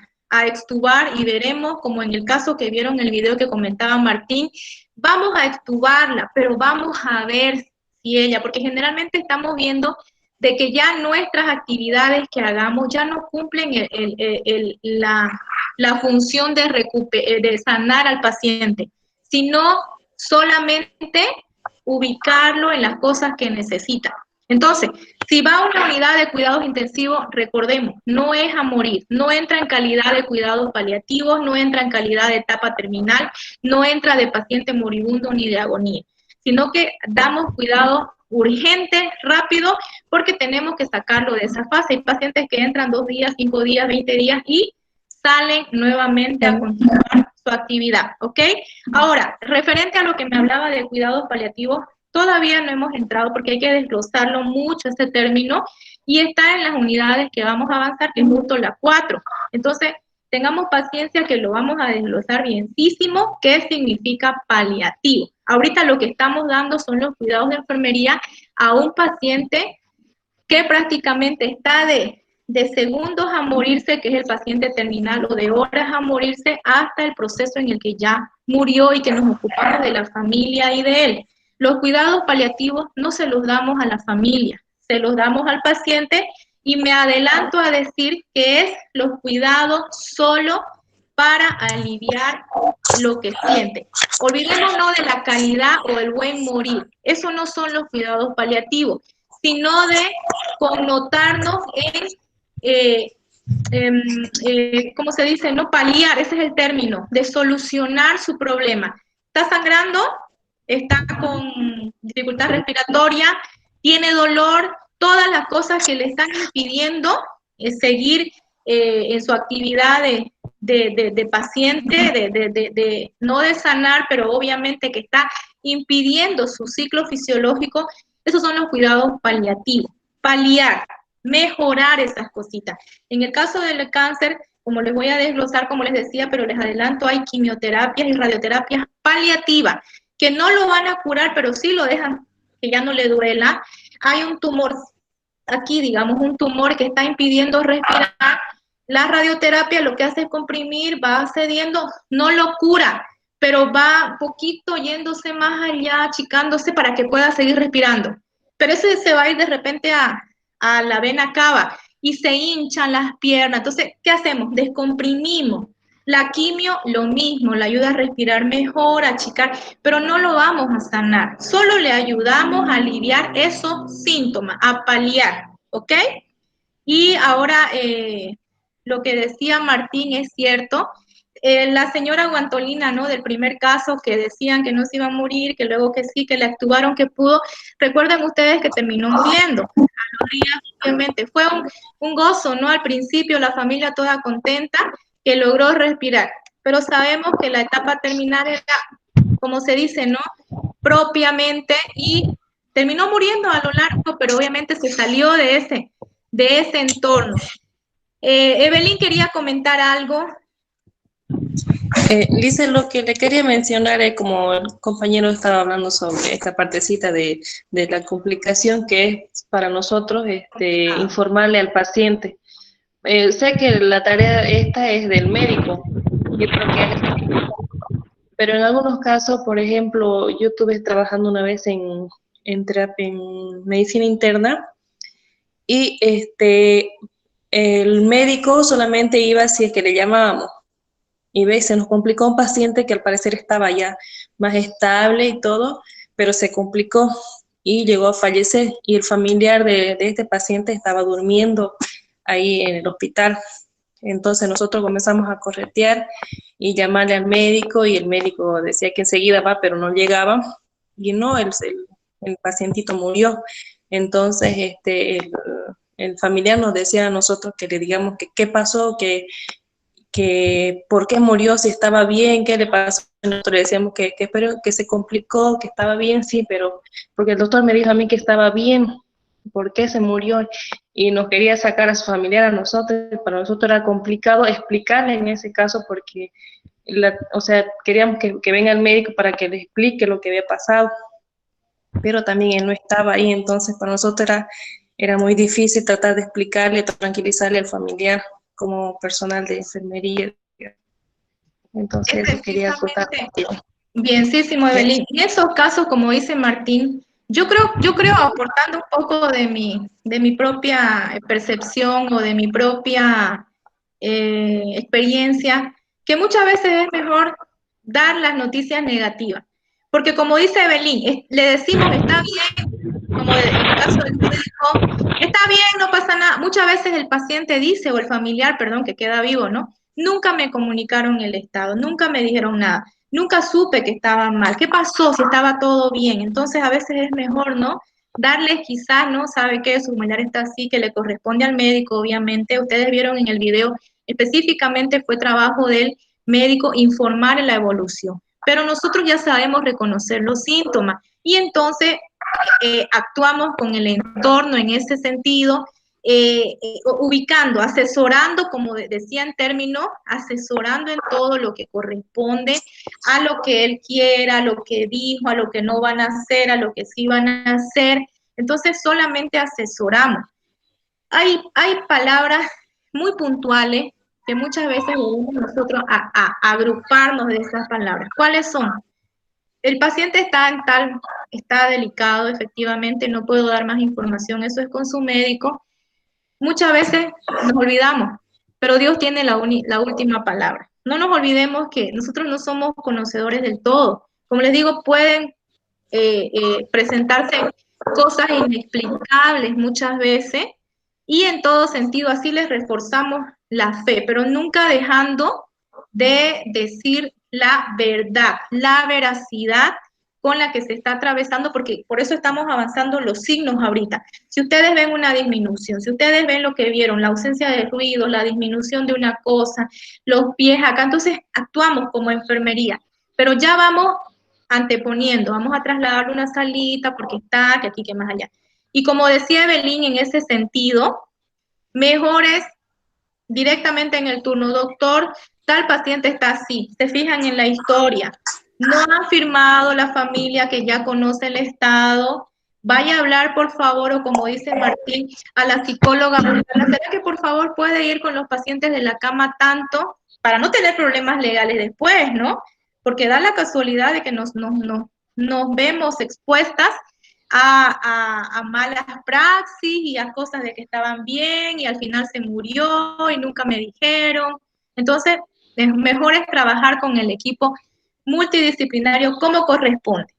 extubar y veremos, como en el caso que vieron en el video que comentaba Martín, vamos a extubarla, pero vamos a ver si ella, porque generalmente estamos viendo de que ya nuestras actividades que hagamos ya no cumplen la función de sanar al paciente, sino solamente ubicarlo en las cosas que necesita. Entonces, si va a una unidad de cuidados intensivos, recordemos, no es a morir, no entra en calidad de cuidados paliativos, no entra en calidad de etapa terminal, no entra de paciente moribundo ni de agonía, sino que damos cuidado urgente, rápido, porque tenemos que sacarlo de esa fase. Hay pacientes que entran 2 días, 5 días, 20 días y salen nuevamente a continuar su actividad, ¿ok? Ahora, referente a lo que me hablaba de cuidados paliativos, todavía no hemos entrado porque hay que desglosarlo mucho ese término y está en las unidades que vamos a avanzar, que es justo la 4. Entonces, tengamos paciencia que lo vamos a desglosar bienísimo, qué significa paliativo. Ahorita lo que estamos dando son los cuidados de enfermería a un paciente que prácticamente está de segundos a morirse, que es el paciente terminal, o de horas a morirse, hasta el proceso en el que ya murió y que nos ocupamos de la familia y de él. Los cuidados paliativos no se los damos a la familia, se los damos al paciente, y me adelanto a decir que es los cuidados solo para aliviar lo que siente. Olvidémonos de la calidad o el buen morir. Eso no son los cuidados paliativos, sino de connotarnos ¿cómo se dice? No paliar, ese es el término, de solucionar su problema. Está sangrando, está con dificultad respiratoria, tiene dolor, todas las cosas que le están impidiendo seguir en su actividad de paciente, no de sanar, pero obviamente que está impidiendo su ciclo fisiológico. Esos son los cuidados paliativos. Paliar, mejorar esas cositas. En el caso del cáncer, como les voy a desglosar, como les decía, pero les adelanto, hay quimioterapias y radioterapias paliativas, que no lo van a curar, pero sí lo dejan que ya no le duela. Hay un tumor aquí, digamos, un tumor que está impidiendo respirar. La radioterapia lo que hace es comprimir, va cediendo, no lo cura, pero va poquito yéndose más allá, achicándose para que pueda seguir respirando. Pero ese se va a ir de repente a la vena cava y se hinchan las piernas. Entonces, ¿qué hacemos? Descomprimimos. La quimio, lo mismo, le ayuda a respirar mejor, a achicar, pero no lo vamos a sanar. Solo le ayudamos a aliviar esos síntomas, a paliar, ¿ok? Y ahora, lo que decía Martín es cierto. La señora Guantolina, ¿no? Del primer caso, que decían que no se iba a morir, que luego que sí, que le actuaron, que pudo. Recuerden ustedes que terminó muriendo. A los días, obviamente, fue un gozo, ¿no? Al principio, la familia toda contenta, que logró respirar. Pero sabemos que la etapa terminal era, como se dice, ¿no? Propiamente, y terminó muriendo a lo largo, pero obviamente se salió de ese entorno. Evelyn quería comentar algo. Lisa, lo que le quería mencionar es, como el compañero estaba hablando sobre esta partecita de la complicación que es para nosotros informarle al paciente. Sé que la tarea esta es del médico, yo creo que pero en algunos casos, por ejemplo, yo estuve trabajando una vez en medicina interna, y el médico solamente iba si es que le llamábamos. Y se nos complicó un paciente que al parecer estaba ya más estable y todo, pero se complicó y llegó a fallecer. Y el familiar de este paciente estaba durmiendo ahí en el hospital. Entonces nosotros comenzamos a corretear y llamarle al médico, y el médico decía que enseguida va, pero no llegaba, y no, el pacientito murió. Entonces el familiar nos decía a nosotros que le digamos que qué pasó, que por qué murió, si estaba bien, qué le pasó. Nosotros le decíamos que espero que se complicó, que estaba bien, sí, pero porque el doctor me dijo a mí que estaba bien, ¿por qué se murió? Y nos quería sacar a su familiar a nosotros. Para nosotros era complicado explicarle en ese caso, porque o sea, queríamos que venga el médico para que le explique lo que había pasado, pero también él no estaba ahí. Entonces para nosotros era muy difícil tratar de explicarle, tranquilizarle al familiar como personal de enfermería. Entonces eso quería contar contigo. Bienísimo, Evelyn. En esos casos, como dice Martín, yo creo aportando un poco de mi propia percepción o de mi propia experiencia, que muchas veces es mejor dar las noticias negativas. Porque como dice Evelyn, le decimos está bien, como en el caso del médico, está bien, no pasa nada. Muchas veces el paciente dice, o el familiar, perdón, que queda vivo, ¿no? Nunca me comunicaron el estado, nunca me dijeron nada. Nunca supe que estaba mal. ¿Qué pasó si estaba todo bien? Entonces a veces es mejor, ¿no? Darles quizás, ¿no? Sabe que su familiar está así, que le corresponde al médico, obviamente. Ustedes vieron en el video, específicamente fue trabajo del médico informar en la evolución. Pero nosotros ya sabemos reconocer los síntomas y entonces actuamos con el entorno en ese sentido, ubicando, asesorando, como decía en términos, asesorando en todo lo que corresponde a lo que él quiera, a lo que dijo, a lo que no van a hacer, a lo que sí van a hacer. Entonces solamente asesoramos. Hay palabras muy puntuales que muchas veces debemos nosotros agruparnos de esas palabras. ¿Cuáles son? El paciente está delicado, efectivamente, no puedo dar más información, eso es con su médico. Muchas veces nos olvidamos, pero Dios tiene la última palabra. No nos olvidemos que nosotros no somos conocedores del todo. Como les digo, pueden presentarse cosas inexplicables muchas veces, y en todo sentido así les reforzamos la fe, pero nunca dejando de decir la verdad, la veracidad con la que se está atravesando, porque por eso estamos avanzando los signos ahorita. Si ustedes ven una disminución, si ustedes ven lo que vieron, la ausencia de ruido, la disminución de una cosa, los pies acá, entonces actuamos como enfermería, pero ya vamos anteponiendo, vamos a trasladar una salita porque está, que aquí, que más allá. Y como decía Evelyn, en ese sentido, mejor es directamente en el turno, doctor, tal paciente está así, se fijan en la historia, no ha firmado la familia que ya conoce el estado, vaya a hablar por favor, o como dice Martín, a la psicóloga, ¿será que por favor puede ir con los pacientes de la cama tanto para no tener problemas legales después, ¿no? Porque da la casualidad de que nos vemos expuestas a malas praxis y a cosas de que estaban bien y al final se murió y nunca me dijeron. Entonces, mejor es trabajar con el equipo multidisciplinario como corresponde.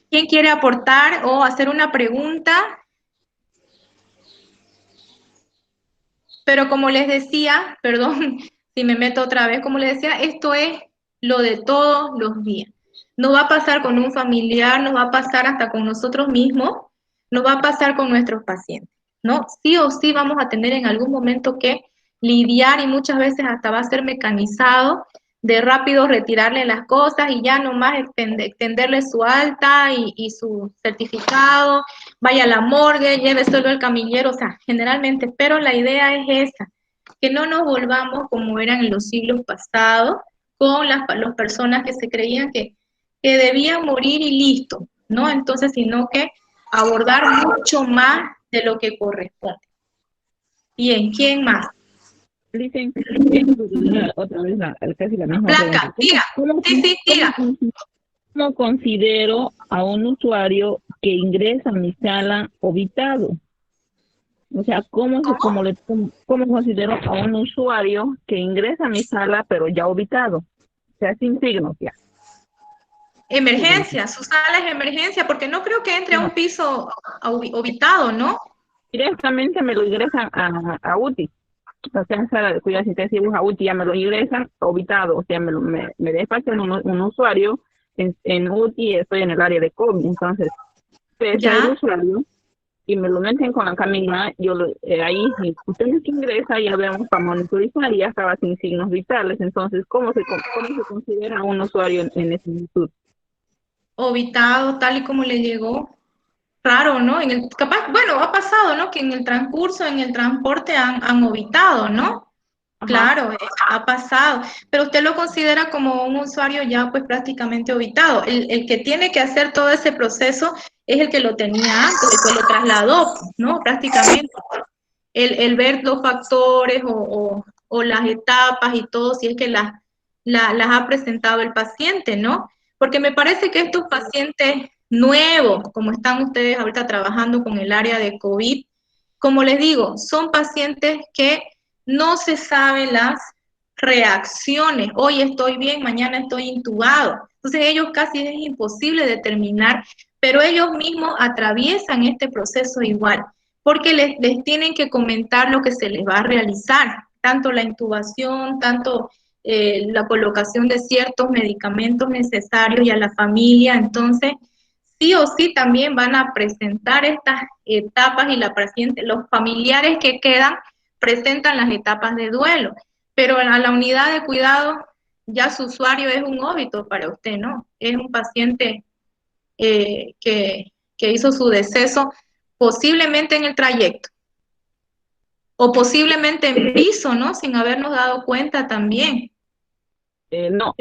¿Quién quiere aportar o hacer una pregunta? Pero como les decía, perdón si me meto otra vez, como les decía, esto es lo de todos los días. Nos va a pasar con un familiar, nos va a pasar hasta con nosotros mismos, nos va a pasar con nuestros pacientes, ¿no? Sí o sí vamos a tener en algún momento que lidiar, y muchas veces hasta va a ser mecanizado, de rápido retirarle las cosas y ya nomás extenderle su alta y su certificado, vaya a la morgue, lleve solo el camillero, o sea, generalmente, pero la idea es esa, que no nos volvamos como eran en los siglos pasados, con las personas que se creían que debían morir y listo, ¿no? Entonces, sino que abordar mucho más de lo que corresponde. Bien, ¿quién más? Dicen, otra vez casi la misma Blanca, diga. Sí, diga. ¿Cómo considero a un usuario que ingresa a mi sala obitado? O sea, ¿cómo considero a un usuario que ingresa a mi sala pero ya obitado? O sea, sin signos ya. Emergencia, su sala es emergencia, porque no creo que entre a un piso obitado, ¿no? Directamente me lo ingresan a UTI. o sea, en sala de cuidados intensivos a UTI ya me lo ingresan ubicado, o sea, me despachan un usuario en UTI, estoy en el área de COVID, entonces pesa el ¿Ya? usuario y me lo meten con la camilla, ahí usted que ingresa ya vemos para monitorizar y ya estaba sin signos vitales, entonces cómo se considera un usuario en ese instituto? Obitado, tal y como le llegó. Raro, ¿no? Capaz, bueno, ha pasado, ¿no? Que en el transcurso, en el transporte han obitado, ¿no? Ajá. Claro, ha pasado, pero usted lo considera como un usuario ya pues prácticamente obitado. El que tiene que hacer todo ese proceso es el que lo tenía antes, el que lo trasladó, ¿no? Prácticamente. El ver los factores o las etapas y todo, si es que las ha presentado el paciente, ¿no? Porque me parece que estos pacientes nuevos, como están ustedes ahorita trabajando con el área de COVID, como les digo, son pacientes que no se saben las reacciones. Hoy estoy bien, mañana estoy intubado. Entonces ellos casi es imposible determinar, pero ellos mismos atraviesan este proceso igual, porque les tienen que comentar lo que se les va a realizar, tanto la intubación, tanto la colocación de ciertos medicamentos necesarios y a la familia. Entonces, sí o sí también van a presentar estas etapas y la paciente, los familiares que quedan presentan las etapas de duelo, pero a la unidad de cuidado ya su usuario es un óbito para usted, ¿no? Es un paciente que hizo su deceso posiblemente en el trayecto o posiblemente en piso, ¿no? Sin habernos dado cuenta también. No,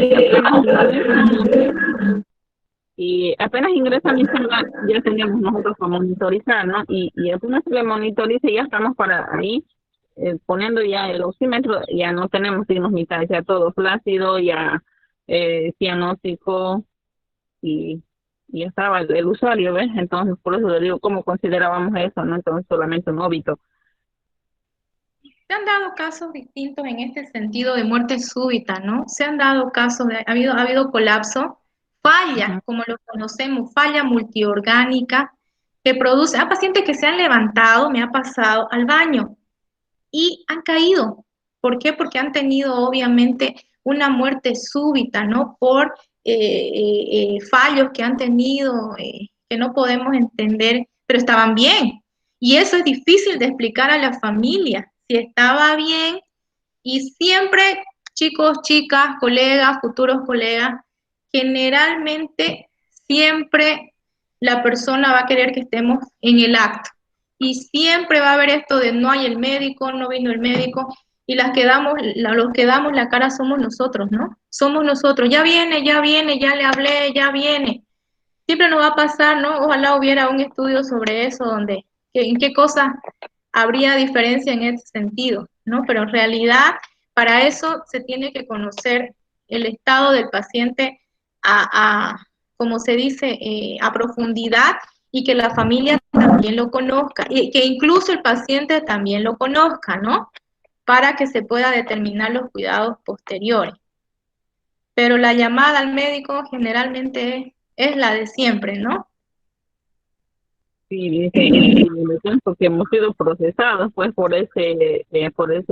apenas ingresa mi celular, ya tenemos nosotros para monitorizar, ¿no? Y apenas se le monitoriza, ya estamos para ahí, poniendo ya el oxímetro, ya no tenemos signos vitales, ya todo flácido, ya cianótico, y, y ya estaba el usuario, ¿ves? Entonces, por eso le digo, ¿cómo considerábamos eso, no? Entonces, solamente un óbito. Se han dado casos distintos en este sentido de muerte súbita, ¿no? Se han dado casos, ha habido colapso, falla, Ujú. como lo conocemos, falla multiorgánica, que produce a pacientes que se han levantado, me ha pasado, al baño y han caído. ¿Por qué? Porque han tenido obviamente una muerte súbita, ¿no? Por fallos que han tenido, que no podemos entender, pero estaban bien. Y eso es difícil de explicar a la familia, si estaba bien. Y siempre, chicos, chicas, colegas, futuros colegas, generalmente siempre la persona va a querer que estemos en el acto. Y siempre va a haber esto de no hay el médico, no vino el médico, y los que damos la cara somos nosotros, ¿no? Somos nosotros, ya viene, ya le hablé, ya viene. Siempre nos va a pasar, ¿no? Ojalá hubiera un estudio sobre eso, en qué cosas habría diferencia en ese sentido, ¿no? Pero en realidad, para eso se tiene que conocer el estado del paciente como se dice, a profundidad y que la familia también lo conozca y que incluso el paciente también lo conozca, ¿no? Para que se pueda determinar los cuidados posteriores. Pero la llamada al médico generalmente es la de siempre, ¿no? Sí, dice, y le pienso que hemos sido procesados pues por ese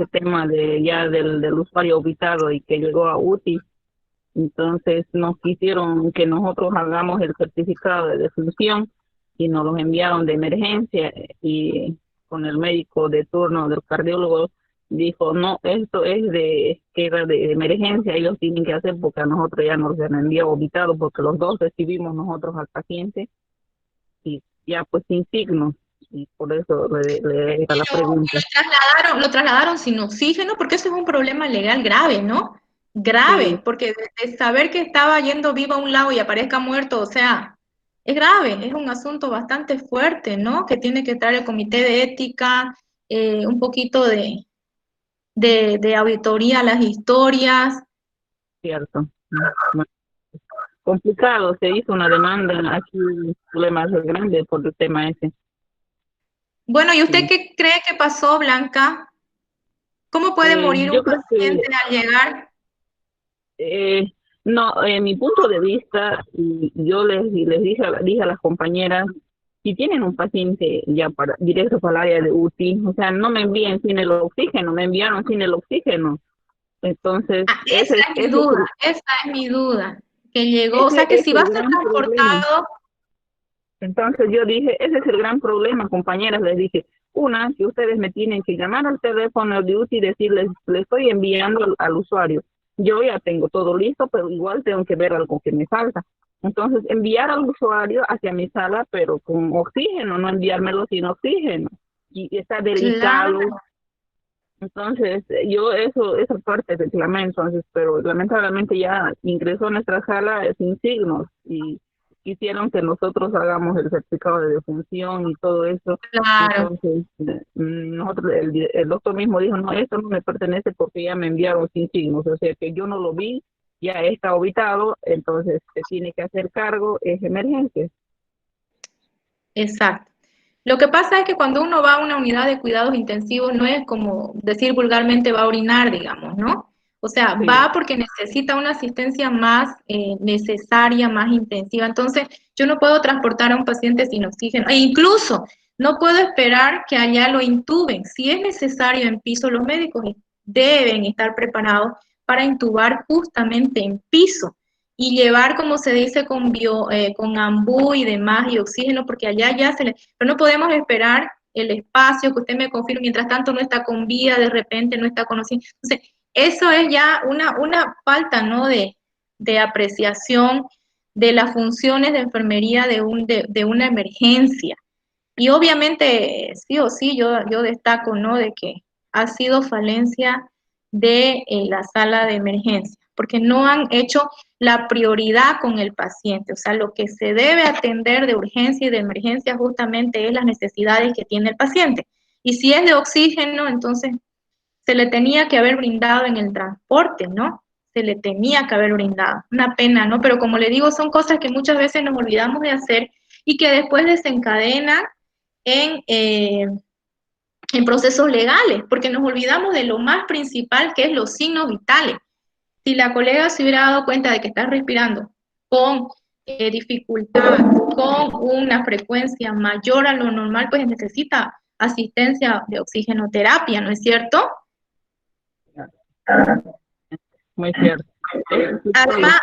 tema de ya del usuario ubicado y que llegó a UTI. Entonces nos quisieron que nosotros hagamos el certificado de defunción y nos los enviaron de emergencia, y con el médico de turno del cardiólogo dijo, no, esto es que era de emergencia, ellos tienen que hacer porque a nosotros ya nos han enviado ubicado porque los dos recibimos nosotros al paciente y ya pues sin signos, y por eso le era la pregunta. Lo trasladaron sin oxígeno, porque eso es un problema legal grave, ¿no? Sí, Grave, porque de saber que estaba yendo vivo a un lado y aparezca muerto, o sea, es grave, es un asunto bastante fuerte, ¿no? Que tiene que estar el comité de ética, un poquito de auditoría a las historias. cierto. Bueno, complicado, se hizo una demanda aquí, un problema grande por el tema ese. Bueno, ¿y usted Sí. qué cree que pasó, Blanca? ¿Cómo puede morir un Yo creo que paciente al llegar? eh, no, en mi punto de vista, y yo les dije a las compañeras si tienen un paciente ya directo para el área de UTI, o sea, no me envíen sin el oxígeno, me enviaron sin el oxígeno. Entonces, esa es mi duda, esa es mi duda, que llegó, o sea, que si va a ser transportado. Entonces yo dije, ese es el gran problema, compañeras, les dije, una, que ustedes me tienen que llamar al teléfono de UTI y decirles, le estoy enviando al usuario. Yo ya tengo todo listo, pero igual tengo que ver algo que me falta. Entonces, enviar al usuario hacia mi sala, pero con oxígeno, no enviármelo sin oxígeno. Y está delicado. Claro. Entonces, yo esa parte reclamé, entonces, pero lamentablemente ya ingresó a nuestra sala sin signos y quisieron que nosotros hagamos el certificado de defunción y todo eso. Claro. Entonces, nosotros, el doctor mismo dijo, no, esto no me pertenece porque ya me enviaron sin signos, o sea que yo no lo vi, ya está ubicado, entonces se tiene que hacer cargo, es emergencia. Exacto. Lo que pasa es que cuando uno va a una unidad de cuidados intensivos no es como decir vulgarmente va a orinar, digamos, ¿no? O sea, sí, va porque necesita una asistencia más necesaria, más intensiva. Entonces, yo no puedo transportar a un paciente sin oxígeno. E incluso no puedo esperar que allá lo intuben. Si es necesario en piso, los médicos deben estar preparados para intubar justamente en piso y llevar, como se dice, con ambú y demás, y oxígeno, porque allá ya pero no podemos esperar el espacio, que usted me confirme, mientras tanto no está con vida, de repente no está conocido. Entonces, eso es ya una falta, ¿no?, de apreciación de las funciones de enfermería de una emergencia. Y obviamente, sí o sí, yo destaco, ¿no?, de que ha sido falencia de la sala de emergencia, porque no han hecho la prioridad con el paciente. O sea, lo que se debe atender de urgencia y de emergencia justamente es las necesidades que tiene el paciente. Y si es de oxígeno, entonces se le tenía que haber brindado en el transporte, ¿no? Se le tenía que haber brindado. Una pena, ¿no? Pero como le digo, son cosas que muchas veces nos olvidamos de hacer y que después desencadenan en procesos legales, porque nos olvidamos de lo más principal, que es los signos vitales. Si la colega se hubiera dado cuenta de que está respirando con dificultad, con una frecuencia mayor a lo normal, pues necesita asistencia de oxigenoterapia, ¿no es cierto? Muy cierto. Además,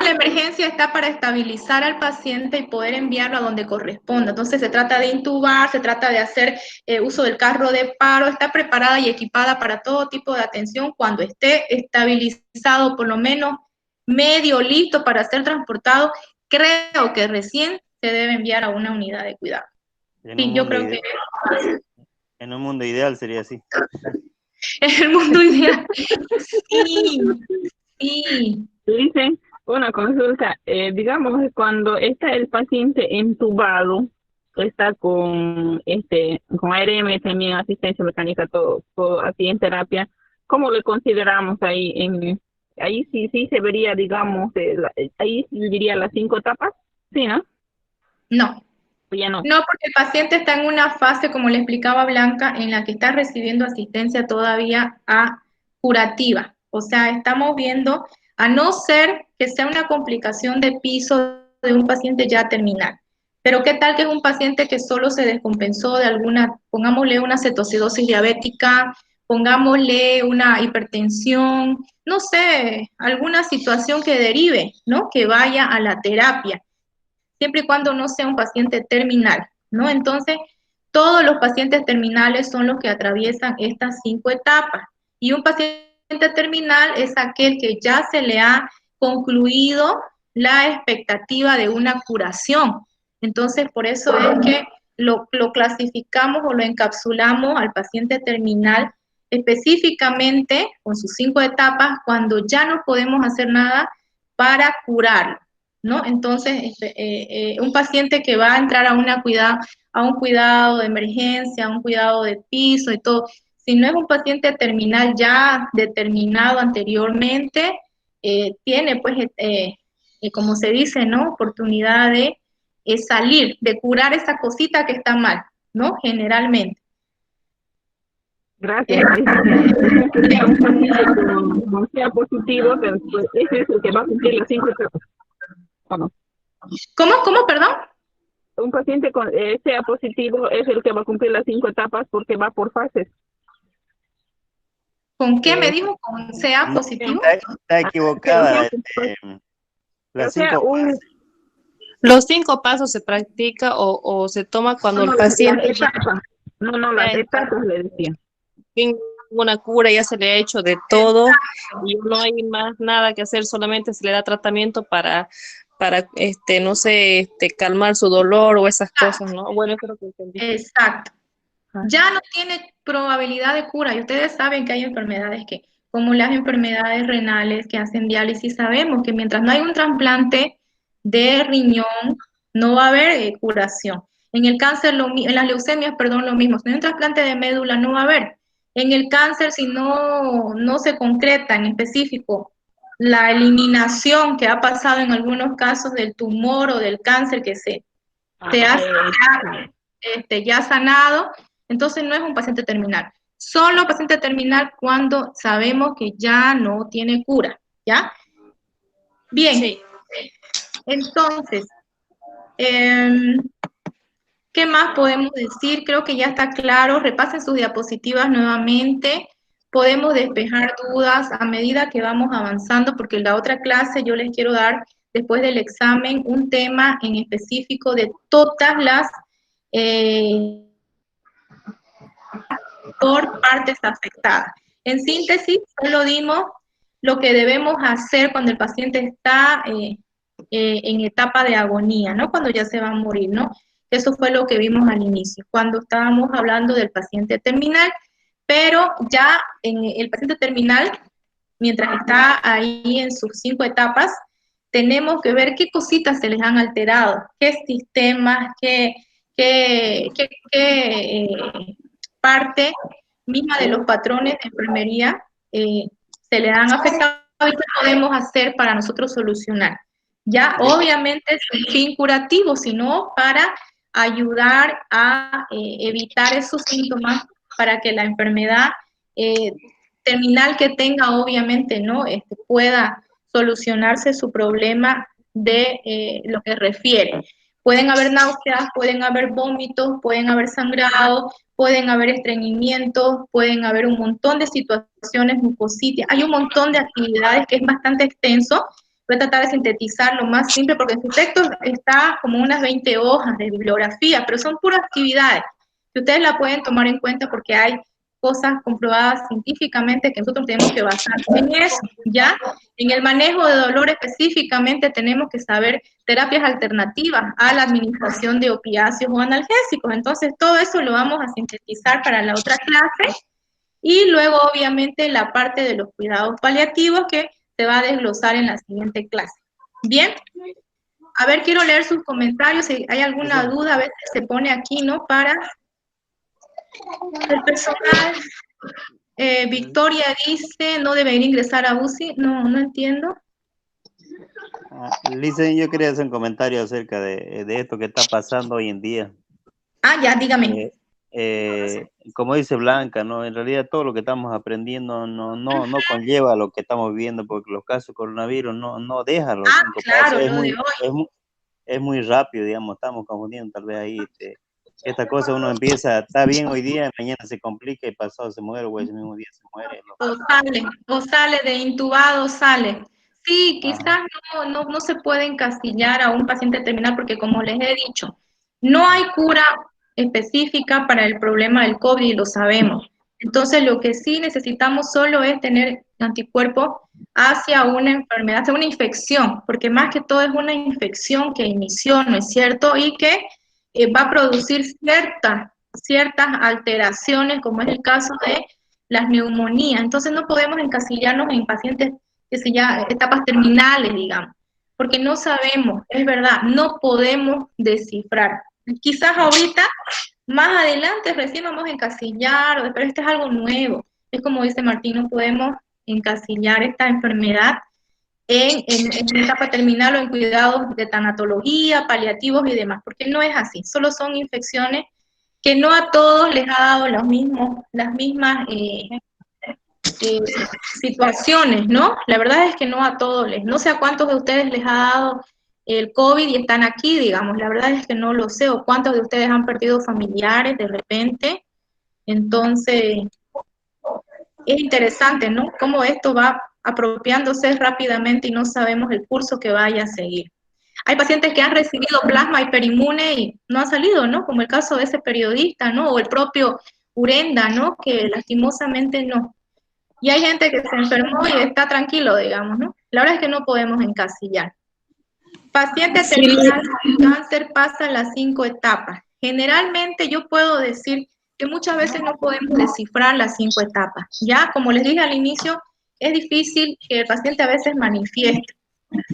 la emergencia está para estabilizar al paciente y poder enviarlo a donde corresponda. Entonces, se trata de intubar, se trata de hacer uso del carro de paro, está preparada y equipada para todo tipo de atención cuando esté estabilizado, por lo menos medio listo para ser transportado. Creo que recién se debe enviar a una unidad de cuidado. Sí, yo creo que en un mundo ideal sería así. En el mundo ideal. Sí, sí. Dicen, una consulta, digamos, cuando está el paciente entubado, está con ARM también, asistencia mecánica, todo así en terapia, ¿cómo le consideramos ahí? Ahí sí se vería, digamos, ahí diría las 5 etapas, ¿sí, no? No. Ya no. No, porque el paciente está en una fase, como le explicaba Blanca, en la que está recibiendo asistencia todavía curativa. O sea, estamos viendo, a no ser que sea una complicación de piso de un paciente ya terminal. Pero ¿qué tal que es un paciente que solo se descompensó de alguna, pongámosle una cetoacidosis diabética, pongámosle una hipertensión, no sé, alguna situación que derive, ¿no?, que vaya a la terapia, siempre y cuando no sea un paciente terminal, ¿no? Entonces, todos los pacientes terminales son los que atraviesan estas 5 etapas. Y un paciente terminal es aquel que ya se le ha concluido la expectativa de una curación. Entonces, por eso es que lo clasificamos o lo encapsulamos al paciente terminal específicamente con sus 5 etapas cuando ya no podemos hacer nada para curarlo, ¿no? Entonces, un paciente que va a entrar a un cuidado de emergencia, a un cuidado de piso y todo, si no es un paciente terminal ya determinado anteriormente, tiene, pues, como se dice, ¿no?, oportunidad de salir, de curar esa cosita que está mal, ¿no?, generalmente. Gracias. Sería un paciente con sea positivo, pero pues ese es el que va a cumplir las 5 etapas. ¿Cómo, perdón? un paciente con sea positivo es el que va a cumplir las 5 etapas porque va por fases. ¿Con qué me dijo? ¿Con sea No, positivo? está equivocada. O Las sea, 5 Los 5 pasos se practica o se toma cuando el paciente las etapas. No, las etapas le decía. tiene una cura, ya se le ha hecho de todo y no hay más nada que hacer, solamente se le da tratamiento para no sé, calmar su dolor o esas cosas, ¿no? Bueno, eso es lo que entendí. Exacto. Ya no tiene probabilidad de cura y ustedes saben que hay enfermedades que, como las enfermedades renales que hacen diálisis, sabemos que mientras no hay un trasplante de riñón, no va a haber curación. En el cáncer, en las leucemias, perdón, lo mismo. Si no hay un trasplante de médula, no va a haber. En el cáncer, si no se concreta en específico la eliminación que ha pasado en algunos casos del tumor o del cáncer que se ha ya sanado, entonces no es un paciente terminal. Solo paciente terminal cuando sabemos que ya no tiene cura, ¿ya? Bien, sí. Entonces, ¿qué más podemos decir? Creo que ya está claro. Repasen sus diapositivas nuevamente. Podemos despejar dudas a medida que vamos avanzando, porque en la otra clase yo les quiero dar, después del examen, un tema en específico de todas las por partes afectadas. En síntesis, solo dimos lo que debemos hacer cuando el paciente está en etapa de agonía, ¿no? Cuando ya se va a morir, ¿no? Eso fue lo que vimos al inicio, cuando estábamos hablando del paciente terminal, pero ya en el paciente terminal, mientras está ahí en sus 5 etapas, tenemos que ver qué cositas se les han alterado, qué sistemas, qué parte misma de los patrones de enfermería se le han afectado y qué podemos hacer para nosotros solucionar. Ya obviamente sin fin curativo, sino para ayudar a evitar esos síntomas para que la enfermedad terminal que tenga, obviamente, ¿no? Pueda solucionarse su problema de lo que refiere. Pueden haber náuseas, pueden haber vómitos, pueden haber sangrado, pueden haber estreñimientos, pueden haber un montón de situaciones, mucositis. Hay un montón de actividades que es bastante extenso. Voy a tratar de sintetizar lo más simple, porque en su texto está como unas 20 hojas de bibliografía, pero son puras actividades que ustedes la pueden tomar en cuenta porque hay cosas comprobadas científicamente que nosotros tenemos que basar en eso, ¿ya? En el manejo de dolor específicamente tenemos que saber terapias alternativas a la administración de opiáceos o analgésicos. Entonces, todo eso lo vamos a sintetizar para la otra clase. Y luego, obviamente, la parte de los cuidados paliativos que se va a desglosar en la siguiente clase. ¿Bien? A ver, quiero leer sus comentarios. Si hay alguna duda, a veces se pone aquí, ¿no? Para el personal. Victoria dice, no debería ingresar a UCI. No entiendo. Listen, yo quería hacer un comentario acerca de esto que está pasando hoy en día. Ah, ya, dígame. Como dice Blanca, ¿no? En realidad todo lo que estamos aprendiendo no conlleva lo que estamos viviendo, porque los casos de coronavirus no dejan los 5 claro, pasos. Es muy rápido, digamos, estamos confundiendo tal vez ahí. Esta cosa uno empieza, está bien hoy día, mañana se complica y pasado se muere, o ese mismo día se muere. O sale de intubado, sale. Sí, quizás no se puede encasillar a un paciente terminal porque, como les he dicho, no hay cura específica para el problema del COVID y lo sabemos. Entonces, lo que sí necesitamos solo es tener anticuerpos hacia una enfermedad, hacia una infección, porque más que todo es una infección que inició, ¿no es cierto? Y que va a producir ciertas alteraciones, como es el caso de las neumonías. Entonces no podemos encasillarnos en pacientes que se llaman etapas terminales, digamos, porque no sabemos, es verdad, no podemos descifrar. Quizás ahorita, más adelante, recién vamos a encasillar, pero esto es algo nuevo. Es como dice Martín, no podemos encasillar esta enfermedad en etapa terminal o en cuidados de tanatología, paliativos y demás, porque no es así, solo son infecciones que no a todos les ha dado las mismas situaciones, ¿no? La verdad es que no a todos no sé a cuántos de ustedes les ha dado el COVID y están aquí, digamos. La verdad es que no lo sé, o cuántos de ustedes han perdido familiares de repente. Entonces, es interesante, ¿no? Cómo esto va apropiándose rápidamente y no sabemos el curso que vaya a seguir. Hay pacientes que han recibido plasma hiperinmune y no han salido, ¿no? Como el caso de ese periodista, ¿no? O el propio Urenda, ¿no? Que lastimosamente no. Y hay gente que se enfermó y está tranquilo, digamos, ¿no? La verdad es que no podemos encasillar. Paciente terminal con cáncer pasa las 5 etapas. Generalmente yo puedo decir que muchas veces no podemos descifrar las 5 etapas. Ya, como les dije al inicio, es difícil que el paciente a veces manifieste,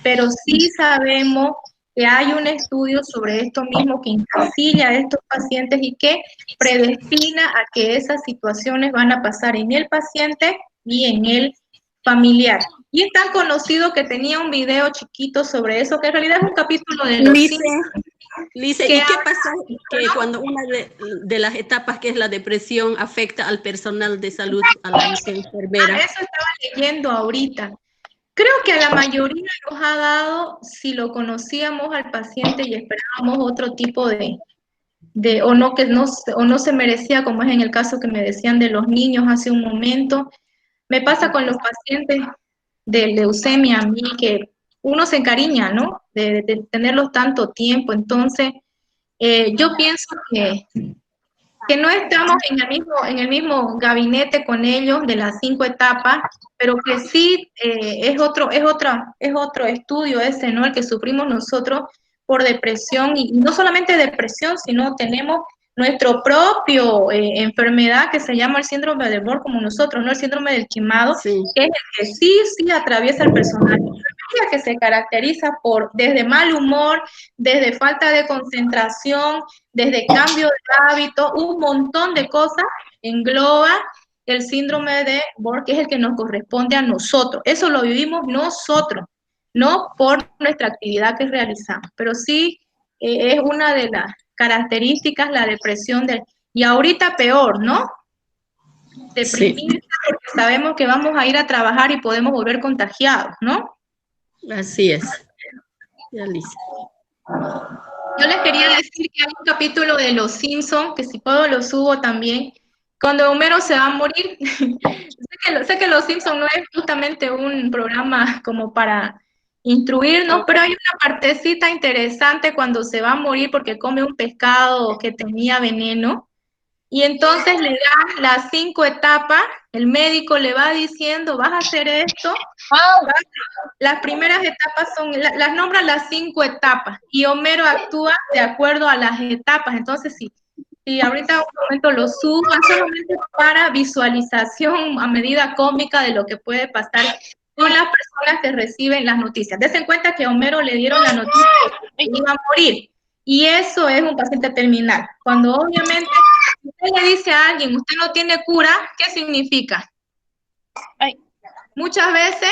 pero sí sabemos que hay un estudio sobre esto mismo que encasilla a estos pacientes y que predestina a que esas situaciones van a pasar en el paciente y en el familiar. Y es tan conocido que tenía un video chiquito sobre eso, que en realidad es un capítulo de los Lice, ¿y qué pasa que cuando una de las etapas, que es la depresión, afecta al personal de salud, a la enfermera? Eso estaba leyendo ahorita. Creo que a la mayoría nos ha dado, si lo conocíamos al paciente y esperábamos otro tipo o no se merecía, como es en el caso que me decían de los niños hace un momento. Me pasa con los pacientes de leucemia a mí, que uno se encariña, ¿no? De tenerlos tanto tiempo. Entonces, yo pienso que no estamos en el mismo gabinete con ellos de las 5 etapas, pero que sí es otro estudio ese, ¿no? El que sufrimos nosotros por depresión, y no solamente depresión, sino tenemos nuestro propio enfermedad que se llama el síndrome de Bohr, como nosotros, ¿no? El síndrome del quemado, Sí. que es el que sí atraviesa el personal, que se caracteriza desde mal humor, desde falta de concentración, desde cambio de hábito, un montón de cosas engloba el síndrome de Bohr, que es el que nos corresponde a nosotros. Eso lo vivimos nosotros, no por nuestra actividad que realizamos, pero sí es una de las características, la depresión y ahorita peor, ¿no? Deprimirse, sí, porque sabemos que vamos a ir a trabajar y podemos volver contagiados, ¿no? Así es. Ya, Lisa. Yo les quería decir que hay un capítulo de Los Simpsons, que si puedo lo subo también, cuando Homero se va a morir. sé que Los Simpsons no es justamente un programa como para instruirnos, pero hay una partecita interesante cuando se va a morir porque come un pescado que tenía veneno. Y entonces le dan las 5 etapas, el médico le va diciendo, vas a hacer esto. Las primeras etapas las nombran las 5 etapas, y Homero actúa de acuerdo a las etapas. Entonces, si ahorita un momento lo subo, solamente para visualización a medida cómica de lo que puede pasar con las personas que reciben las noticias. Dense cuenta que a Homero le dieron la noticia de que iba a morir, y eso es un paciente terminal. Cuando obviamente usted le dice a alguien, usted no tiene cura, ¿qué significa? Muchas veces,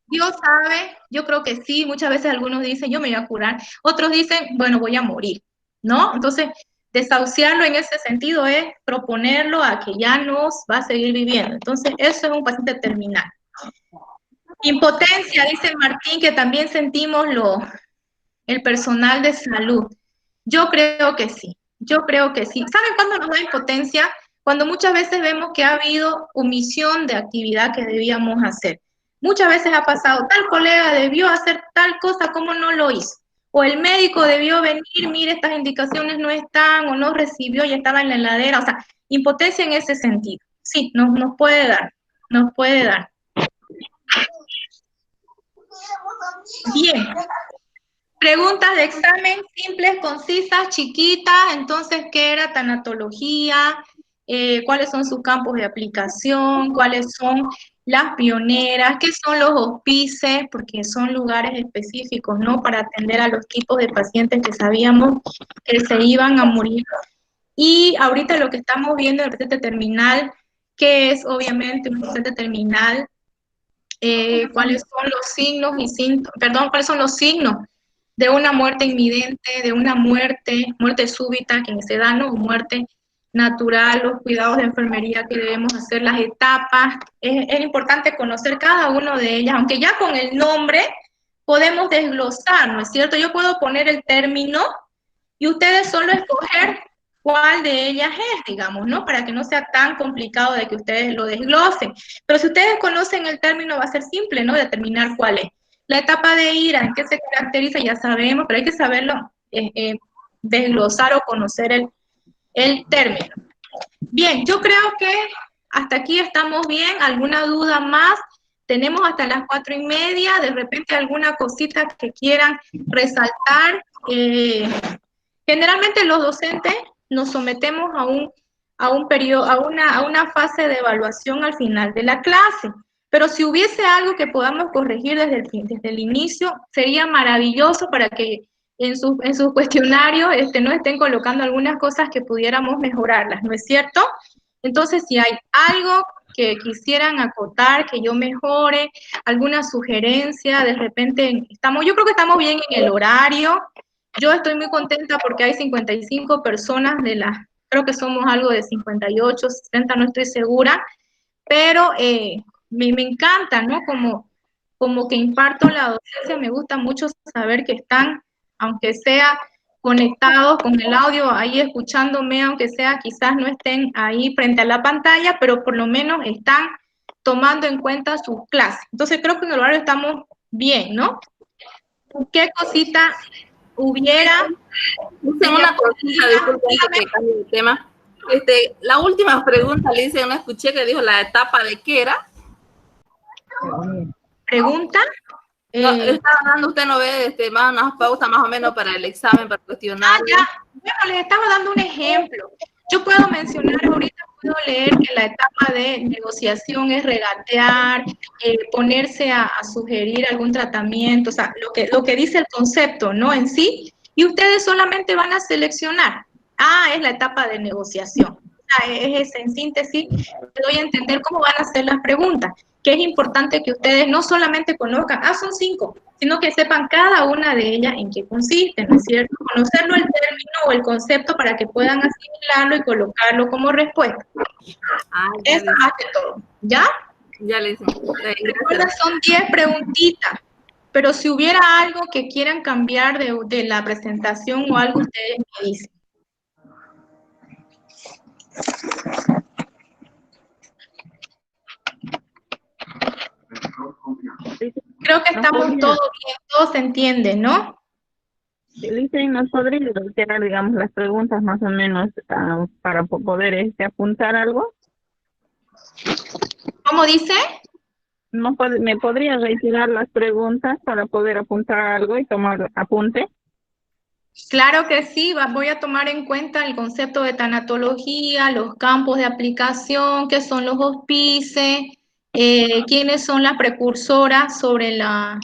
Dios sabe, yo creo que sí, muchas veces algunos dicen, yo me voy a curar, otros dicen, bueno, voy a morir, ¿no? Entonces, desahuciarlo en ese sentido es proponerlo a que ya no va a seguir viviendo. Entonces, eso es un paciente terminal. Impotencia, dice Martín, que también sentimos el personal de salud. Yo creo que sí. ¿Saben cuándo nos da impotencia? Cuando muchas veces vemos que ha habido omisión de actividad que debíamos hacer. Muchas veces ha pasado, tal colega debió hacer tal cosa, ¿cómo no lo hizo? O el médico debió venir, mire, estas indicaciones no están, o no recibió y estaba en la heladera. O sea, impotencia en ese sentido. Sí, nos puede dar. Bien. Preguntas de examen simples, concisas, chiquitas. Entonces, ¿qué era tanatología? ¿Cuáles son sus campos de aplicación? ¿Cuáles son las pioneras? ¿Qué son los hospices? Porque son lugares específicos, ¿no? Para atender a los tipos de pacientes que sabíamos que se iban a morir. Y ahorita lo que estamos viendo es el paciente terminal, que es obviamente un paciente terminal. ¿Cuáles son los signos y síntomas? Perdón, ¿cuáles son los signos de una muerte inminente, de una muerte súbita, que se da, ¿no? Muerte natural, los cuidados de enfermería que debemos hacer, las etapas? Es importante conocer cada una de ellas, aunque ya con el nombre podemos desglosar, ¿no es cierto? Yo puedo poner el término y ustedes solo escoger cuál de ellas es, digamos, ¿no? Para que no sea tan complicado de que ustedes lo desglosen. Pero si ustedes conocen el término, va a ser simple, ¿no? Determinar cuál es. La etapa de ira, ¿en qué se caracteriza? Ya sabemos, pero hay que saberlo desglosar o conocer el término. Bien, yo creo que hasta aquí estamos bien. ¿Alguna duda más? Tenemos hasta las 4:30. De repente alguna cosita que quieran resaltar. Generalmente los docentes nos sometemos a un periodo, a una fase de evaluación al final de la clase. Pero si hubiese algo que podamos corregir desde el inicio, sería maravilloso para que en sus cuestionarios no estén colocando algunas cosas que pudiéramos mejorarlas, ¿no es cierto? Entonces, si hay algo que quisieran acotar, que yo mejore, alguna sugerencia, de repente, yo creo que estamos bien en el horario. Yo estoy muy contenta porque hay 55 personas creo que somos algo de 58, 60, no estoy segura, pero me encanta, ¿no? Como que imparto la docencia, me gusta mucho saber que están, aunque sea conectados con el audio, ahí escuchándome, aunque sea quizás no estén ahí frente a la pantalla, pero por lo menos están tomando en cuenta sus clases. Entonces creo que en el horario estamos bien, ¿no? ¿Qué cosita hubiera? Una cosita, disculpe que cambie de tema. La última pregunta, le hice, no escuché que dijo la etapa de qué era. ¿Pregunta? No, estaba dando, usted no ve más unas pautas más o menos para el examen, para cuestionar. Ya. Bueno, les estaba dando un ejemplo. Yo puedo mencionar, ahorita puedo leer que la etapa de negociación es regatear, ponerse a sugerir algún tratamiento, o sea, lo que dice el concepto, ¿no? En sí, y ustedes solamente van a seleccionar. Es la etapa de negociación. O sea, en síntesis, te doy a entender cómo van a ser las preguntas, que es importante que ustedes no solamente conozcan, son 5, sino que sepan cada una de ellas en qué consiste, ¿no es cierto? Conocerlo el término o el concepto para que puedan asimilarlo y colocarlo como respuesta. Eso más que todo, ¿ya? Ya le hice. Recuerda, son 10 preguntitas, pero si hubiera algo que quieran cambiar de la presentación o algo, ustedes me dicen. Creo que estamos todos bien, todo se entiende, ¿no? Licen, ¿nos podría reiterar, digamos, las preguntas más o menos para poder apuntar algo? ¿Cómo dice? ¿Me podría reiterar las preguntas para poder apuntar algo y tomar apunte? Claro que sí, voy a tomar en cuenta el concepto de tanatología, los campos de aplicación, qué son los hospices, quiénes son las precursoras sobre los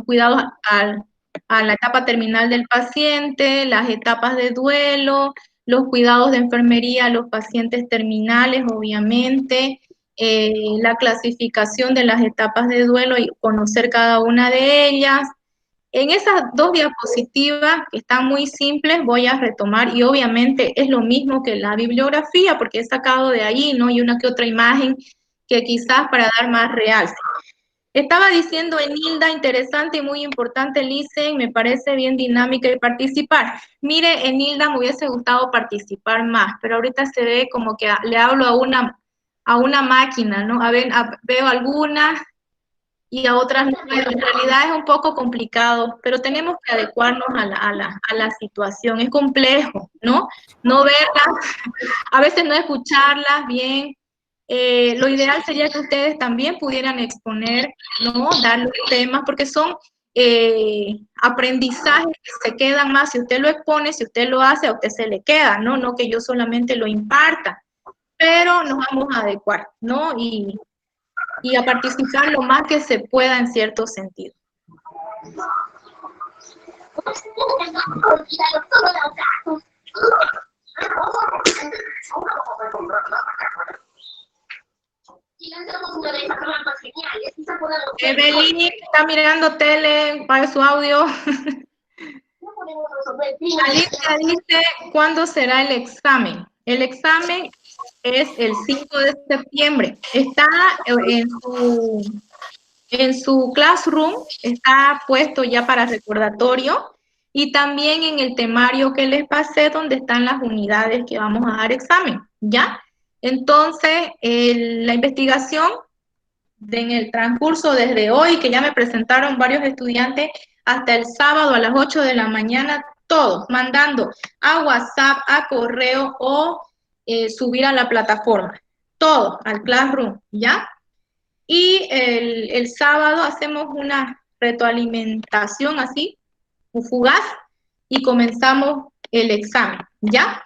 cuidados a la etapa terminal del paciente, las etapas de duelo, los cuidados de enfermería a los pacientes terminales, obviamente, la clasificación de las etapas de duelo y conocer cada una de ellas. En esas 2 diapositivas, que están muy simples, voy a retomar, y obviamente es lo mismo que la bibliografía, porque he sacado de allí, ¿no? Y una que otra imagen que quizás para dar más realce. Estaba diciendo Enilda, interesante y muy importante, Licen, me parece bien dinámica y participar. Mire, Enilda, me hubiese gustado participar más, pero ahorita se ve como que le hablo a una máquina, ¿no? Veo algunas y a otras no. En realidad es un poco complicado, pero tenemos que adecuarnos a la situación. Es complejo, ¿no? No verlas, a veces no escucharlas bien. Lo ideal sería que ustedes también pudieran exponer, ¿no? Dar los temas, porque son aprendizajes que se quedan más. Si usted lo expone, si usted lo hace, a usted se le queda, ¿no? No que yo solamente lo imparta, pero nos vamos a adecuar, ¿no? Y a participar lo más que se pueda en cierto sentido. Evelyn está mirando tele, para su audio. Alicia dice, ¿cuándo será el examen? El examen es el 5 de septiembre. Está en En su Classroom está puesto ya para recordatorio y también en el temario que les pasé donde están las unidades que vamos a dar examen, ¿ya? Entonces, la investigación en el transcurso desde hoy, que ya me presentaron varios estudiantes, hasta el sábado a las 8 de la mañana, todos mandando a WhatsApp, a correo o subir a la plataforma, todo al Classroom, ¿ya? Y el sábado hacemos una retroalimentación así, fugaz, y comenzamos el examen, ¿ya?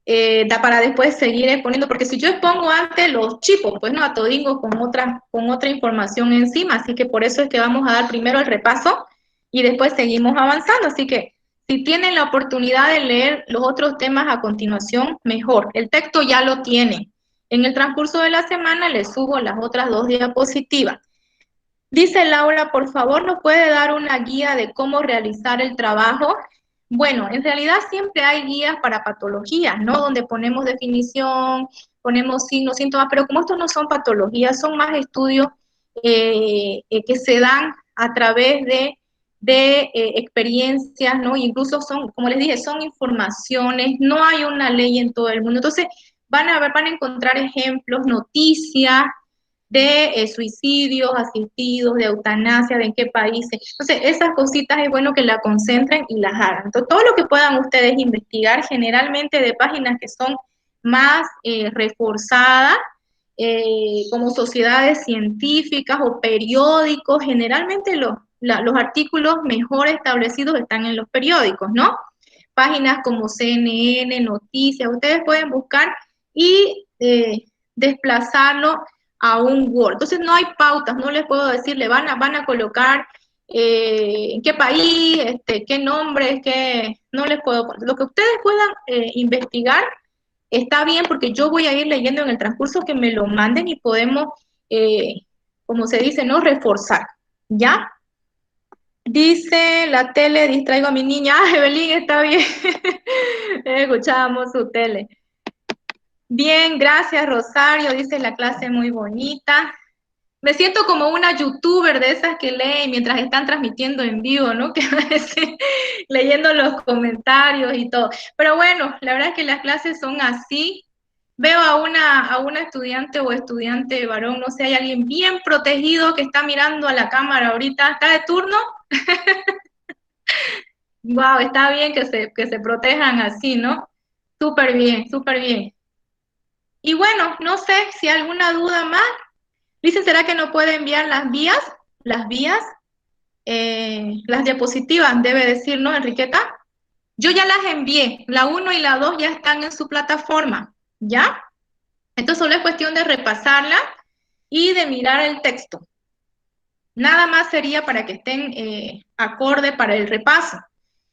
Da para después seguir exponiendo, porque si yo expongo antes los chicos, pues no, a todingo con otra información encima, así que por eso es que vamos a dar primero el repaso y después seguimos avanzando, así que si tienen la oportunidad de leer los otros temas a continuación, mejor, el texto ya lo tienen. En el transcurso de la semana les subo las otras 2 diapositivas. Dice Laura, por favor, ¿nos puede dar una guía de cómo realizar el trabajo? Bueno, en realidad siempre hay guías para patologías, ¿no? Donde ponemos definición, ponemos signos, síntomas, pero como estos no son patologías, son más estudios que se dan a través de experiencias, ¿no? Incluso son, como les dije, son informaciones, no hay una ley en todo el mundo. Entonces, van a encontrar ejemplos, noticias, de suicidios asistidos, de eutanasia, de en qué países. Entonces, esas cositas es bueno que las concentren y las hagan. Entonces, todo lo que puedan ustedes investigar, generalmente de páginas que son más reforzadas, como sociedades científicas o periódicos, generalmente los artículos mejor establecidos están en los periódicos, ¿no? Páginas como CNN, Noticias, ustedes pueden buscar y desplazarlo a un Word. Entonces no hay pautas, no les puedo decir, le van a colocar en qué país, qué nombres, no les puedo poner. Lo que ustedes puedan investigar está bien porque yo voy a ir leyendo en el transcurso que me lo manden y podemos, como se dice, no reforzar, ¿ya? Dice la tele, distraigo a mi niña. Ah, Evelyn, está bien. Escuchábamos su tele. Bien, gracias Rosario, dice la clase muy bonita. Me siento como una youtuber de esas que leen mientras están transmitiendo en vivo, ¿no? Que a veces leyendo los comentarios y todo. Pero bueno, la verdad es que las clases son así. Veo a una estudiante o estudiante varón, no sé, hay alguien bien protegido que está mirando a la cámara ahorita. ¿Está de turno? Wow, está bien que se protejan así, ¿no? Súper bien, súper bien. Y bueno, no sé si hay alguna duda más. Dice, ¿será que no puede enviar las vías? Las vías, las diapositivas, debe decir, ¿no, Enriqueta? Yo ya las envié, la 1 y la 2 ya están en su plataforma, ¿ya? Entonces solo es cuestión de repasarla y de mirar el texto. Nada más sería para que estén acorde para el repaso.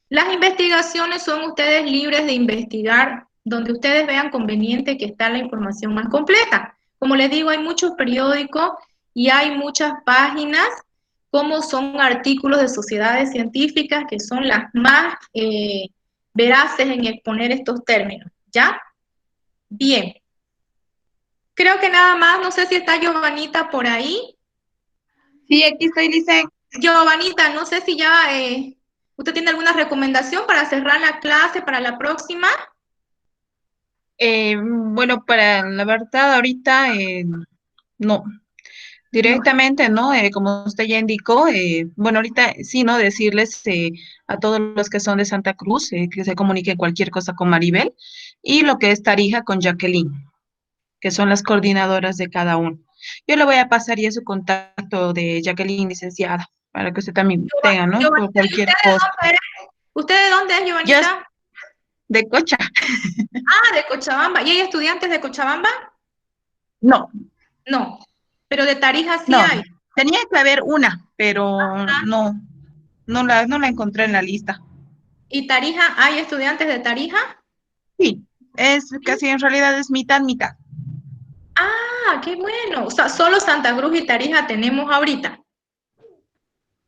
Las investigaciones son ustedes libres de investigar donde ustedes vean conveniente que está la información más completa. Como les digo, hay muchos periódicos y hay muchas páginas, como son artículos de sociedades científicas, que son las más veraces en exponer estos términos, ¿ya? Bien. Creo que nada más, no sé si está Giovanita por ahí. Sí, aquí estoy, Lice. Giovanita, no sé si ya usted tiene alguna recomendación para cerrar la clase para la próxima. Bueno, para la verdad, ahorita no. Directamente, ¿no? Como usted ya indicó, bueno, ahorita sí, ¿no? Decirles a todos los que son de Santa Cruz que se comuniquen cualquier cosa con Maribel y lo que es Tarija con Jacqueline, que son las coordinadoras de cada uno. Yo le voy a pasar ya su contacto de Jacqueline, licenciada, para que usted también tenga, ¿no? Por cualquier cosa. ¿Usted de dónde es, Giovanita? Yo de Cocha. Ah, de Cochabamba. ¿Y hay estudiantes de Cochabamba? No. No, pero de Tarija sí No, hay. tenía que haber una, pero no la encontré en la lista. ¿Y Tarija, hay estudiantes de Tarija? Sí, es casi en realidad es mitad, mitad. Ah, qué bueno. O sea, solo Santa Cruz y Tarija tenemos ahorita.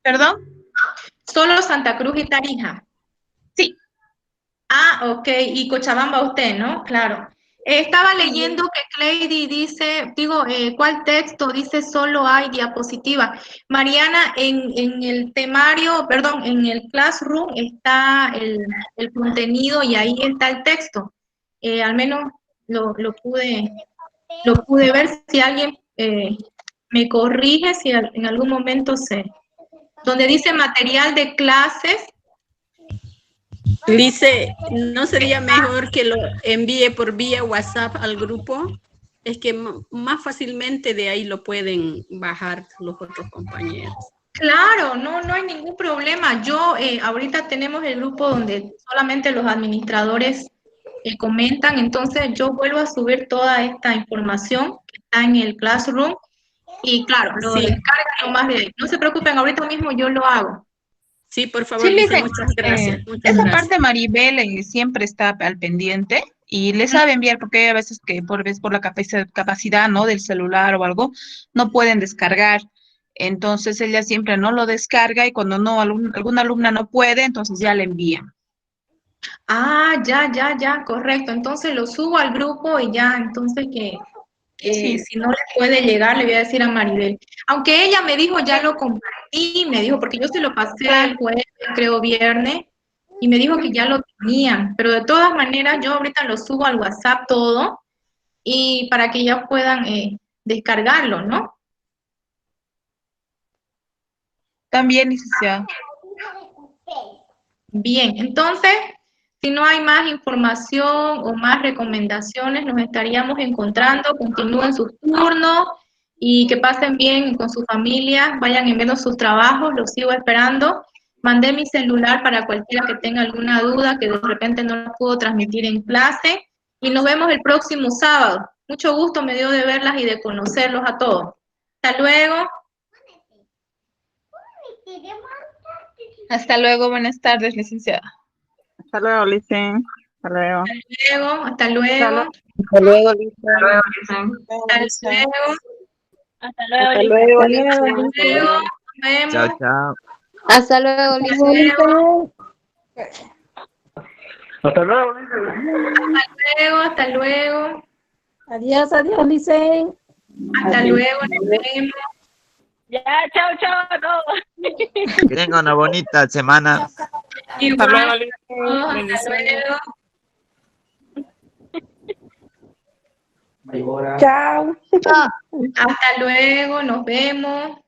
¿Perdón? Solo Santa Cruz y Tarija. Sí. Ah, ok. Y Cochabamba usted, ¿no? Claro. Estaba leyendo que Cleidy dice, ¿cuál texto? Dice solo hay diapositiva. Mariana, en el temario, perdón, en el Classroom está el contenido y ahí está el texto. Al menos lo pude ver. Si alguien me corrige, si en algún momento donde dice material de clases. Dice, ¿no sería mejor que lo envíe por vía WhatsApp al grupo? Es que más fácilmente de ahí lo pueden bajar los otros compañeros. Claro, no hay ningún problema. Ahorita tenemos el grupo donde solamente los administradores comentan, entonces yo vuelvo a subir toda esta información que está en el Classroom y claro, lo descargan nomás de ahí. No se preocupen, ahorita mismo yo lo hago. Sí, por favor, muchas gracias. Esa parte Maribel siempre está al pendiente y le sabe enviar, porque hay a veces que por la capacidad, ¿no?, del celular o algo, no pueden descargar. Entonces ella siempre no lo descarga y cuando alguna alumna no puede, entonces ya le envía. Ah, ya, correcto. Entonces lo subo al grupo y ya, entonces si no le puede llegar, le voy a decir a Maribel. Aunque ella me dijo, ya lo compartí, me dijo, porque yo se lo pasé el jueves, creo viernes, y me dijo que ya lo tenían. Pero de todas maneras, yo ahorita lo subo al WhatsApp todo, y para que ya puedan descargarlo, ¿no? También, licenciada. Bien, entonces, si no hay más información o más recomendaciones, nos estaríamos encontrando. Continúen sus turnos y que pasen bien con su familia, vayan enviando sus trabajos, los sigo esperando. Mandé mi celular para cualquiera que tenga alguna duda, que de repente no lo puedo transmitir en clase. Y nos vemos el próximo sábado. Mucho gusto me dio de verlas y de conocerlos a todos. Hasta luego. Hasta luego, buenas tardes, licenciada. Hasta luego, Licen. Hasta luego. Hasta luego. Hasta luego, Licen. Hasta luego, Licen. Chao, chao. Hasta luego, Licen. Hasta luego, Licen. Hasta luego. Adiós, Licen. Hasta luego, nos vemos. Ya, chao, no. Que tenga una bonita semana. Igual, hasta luego. Chao. Hasta luego, nos vemos.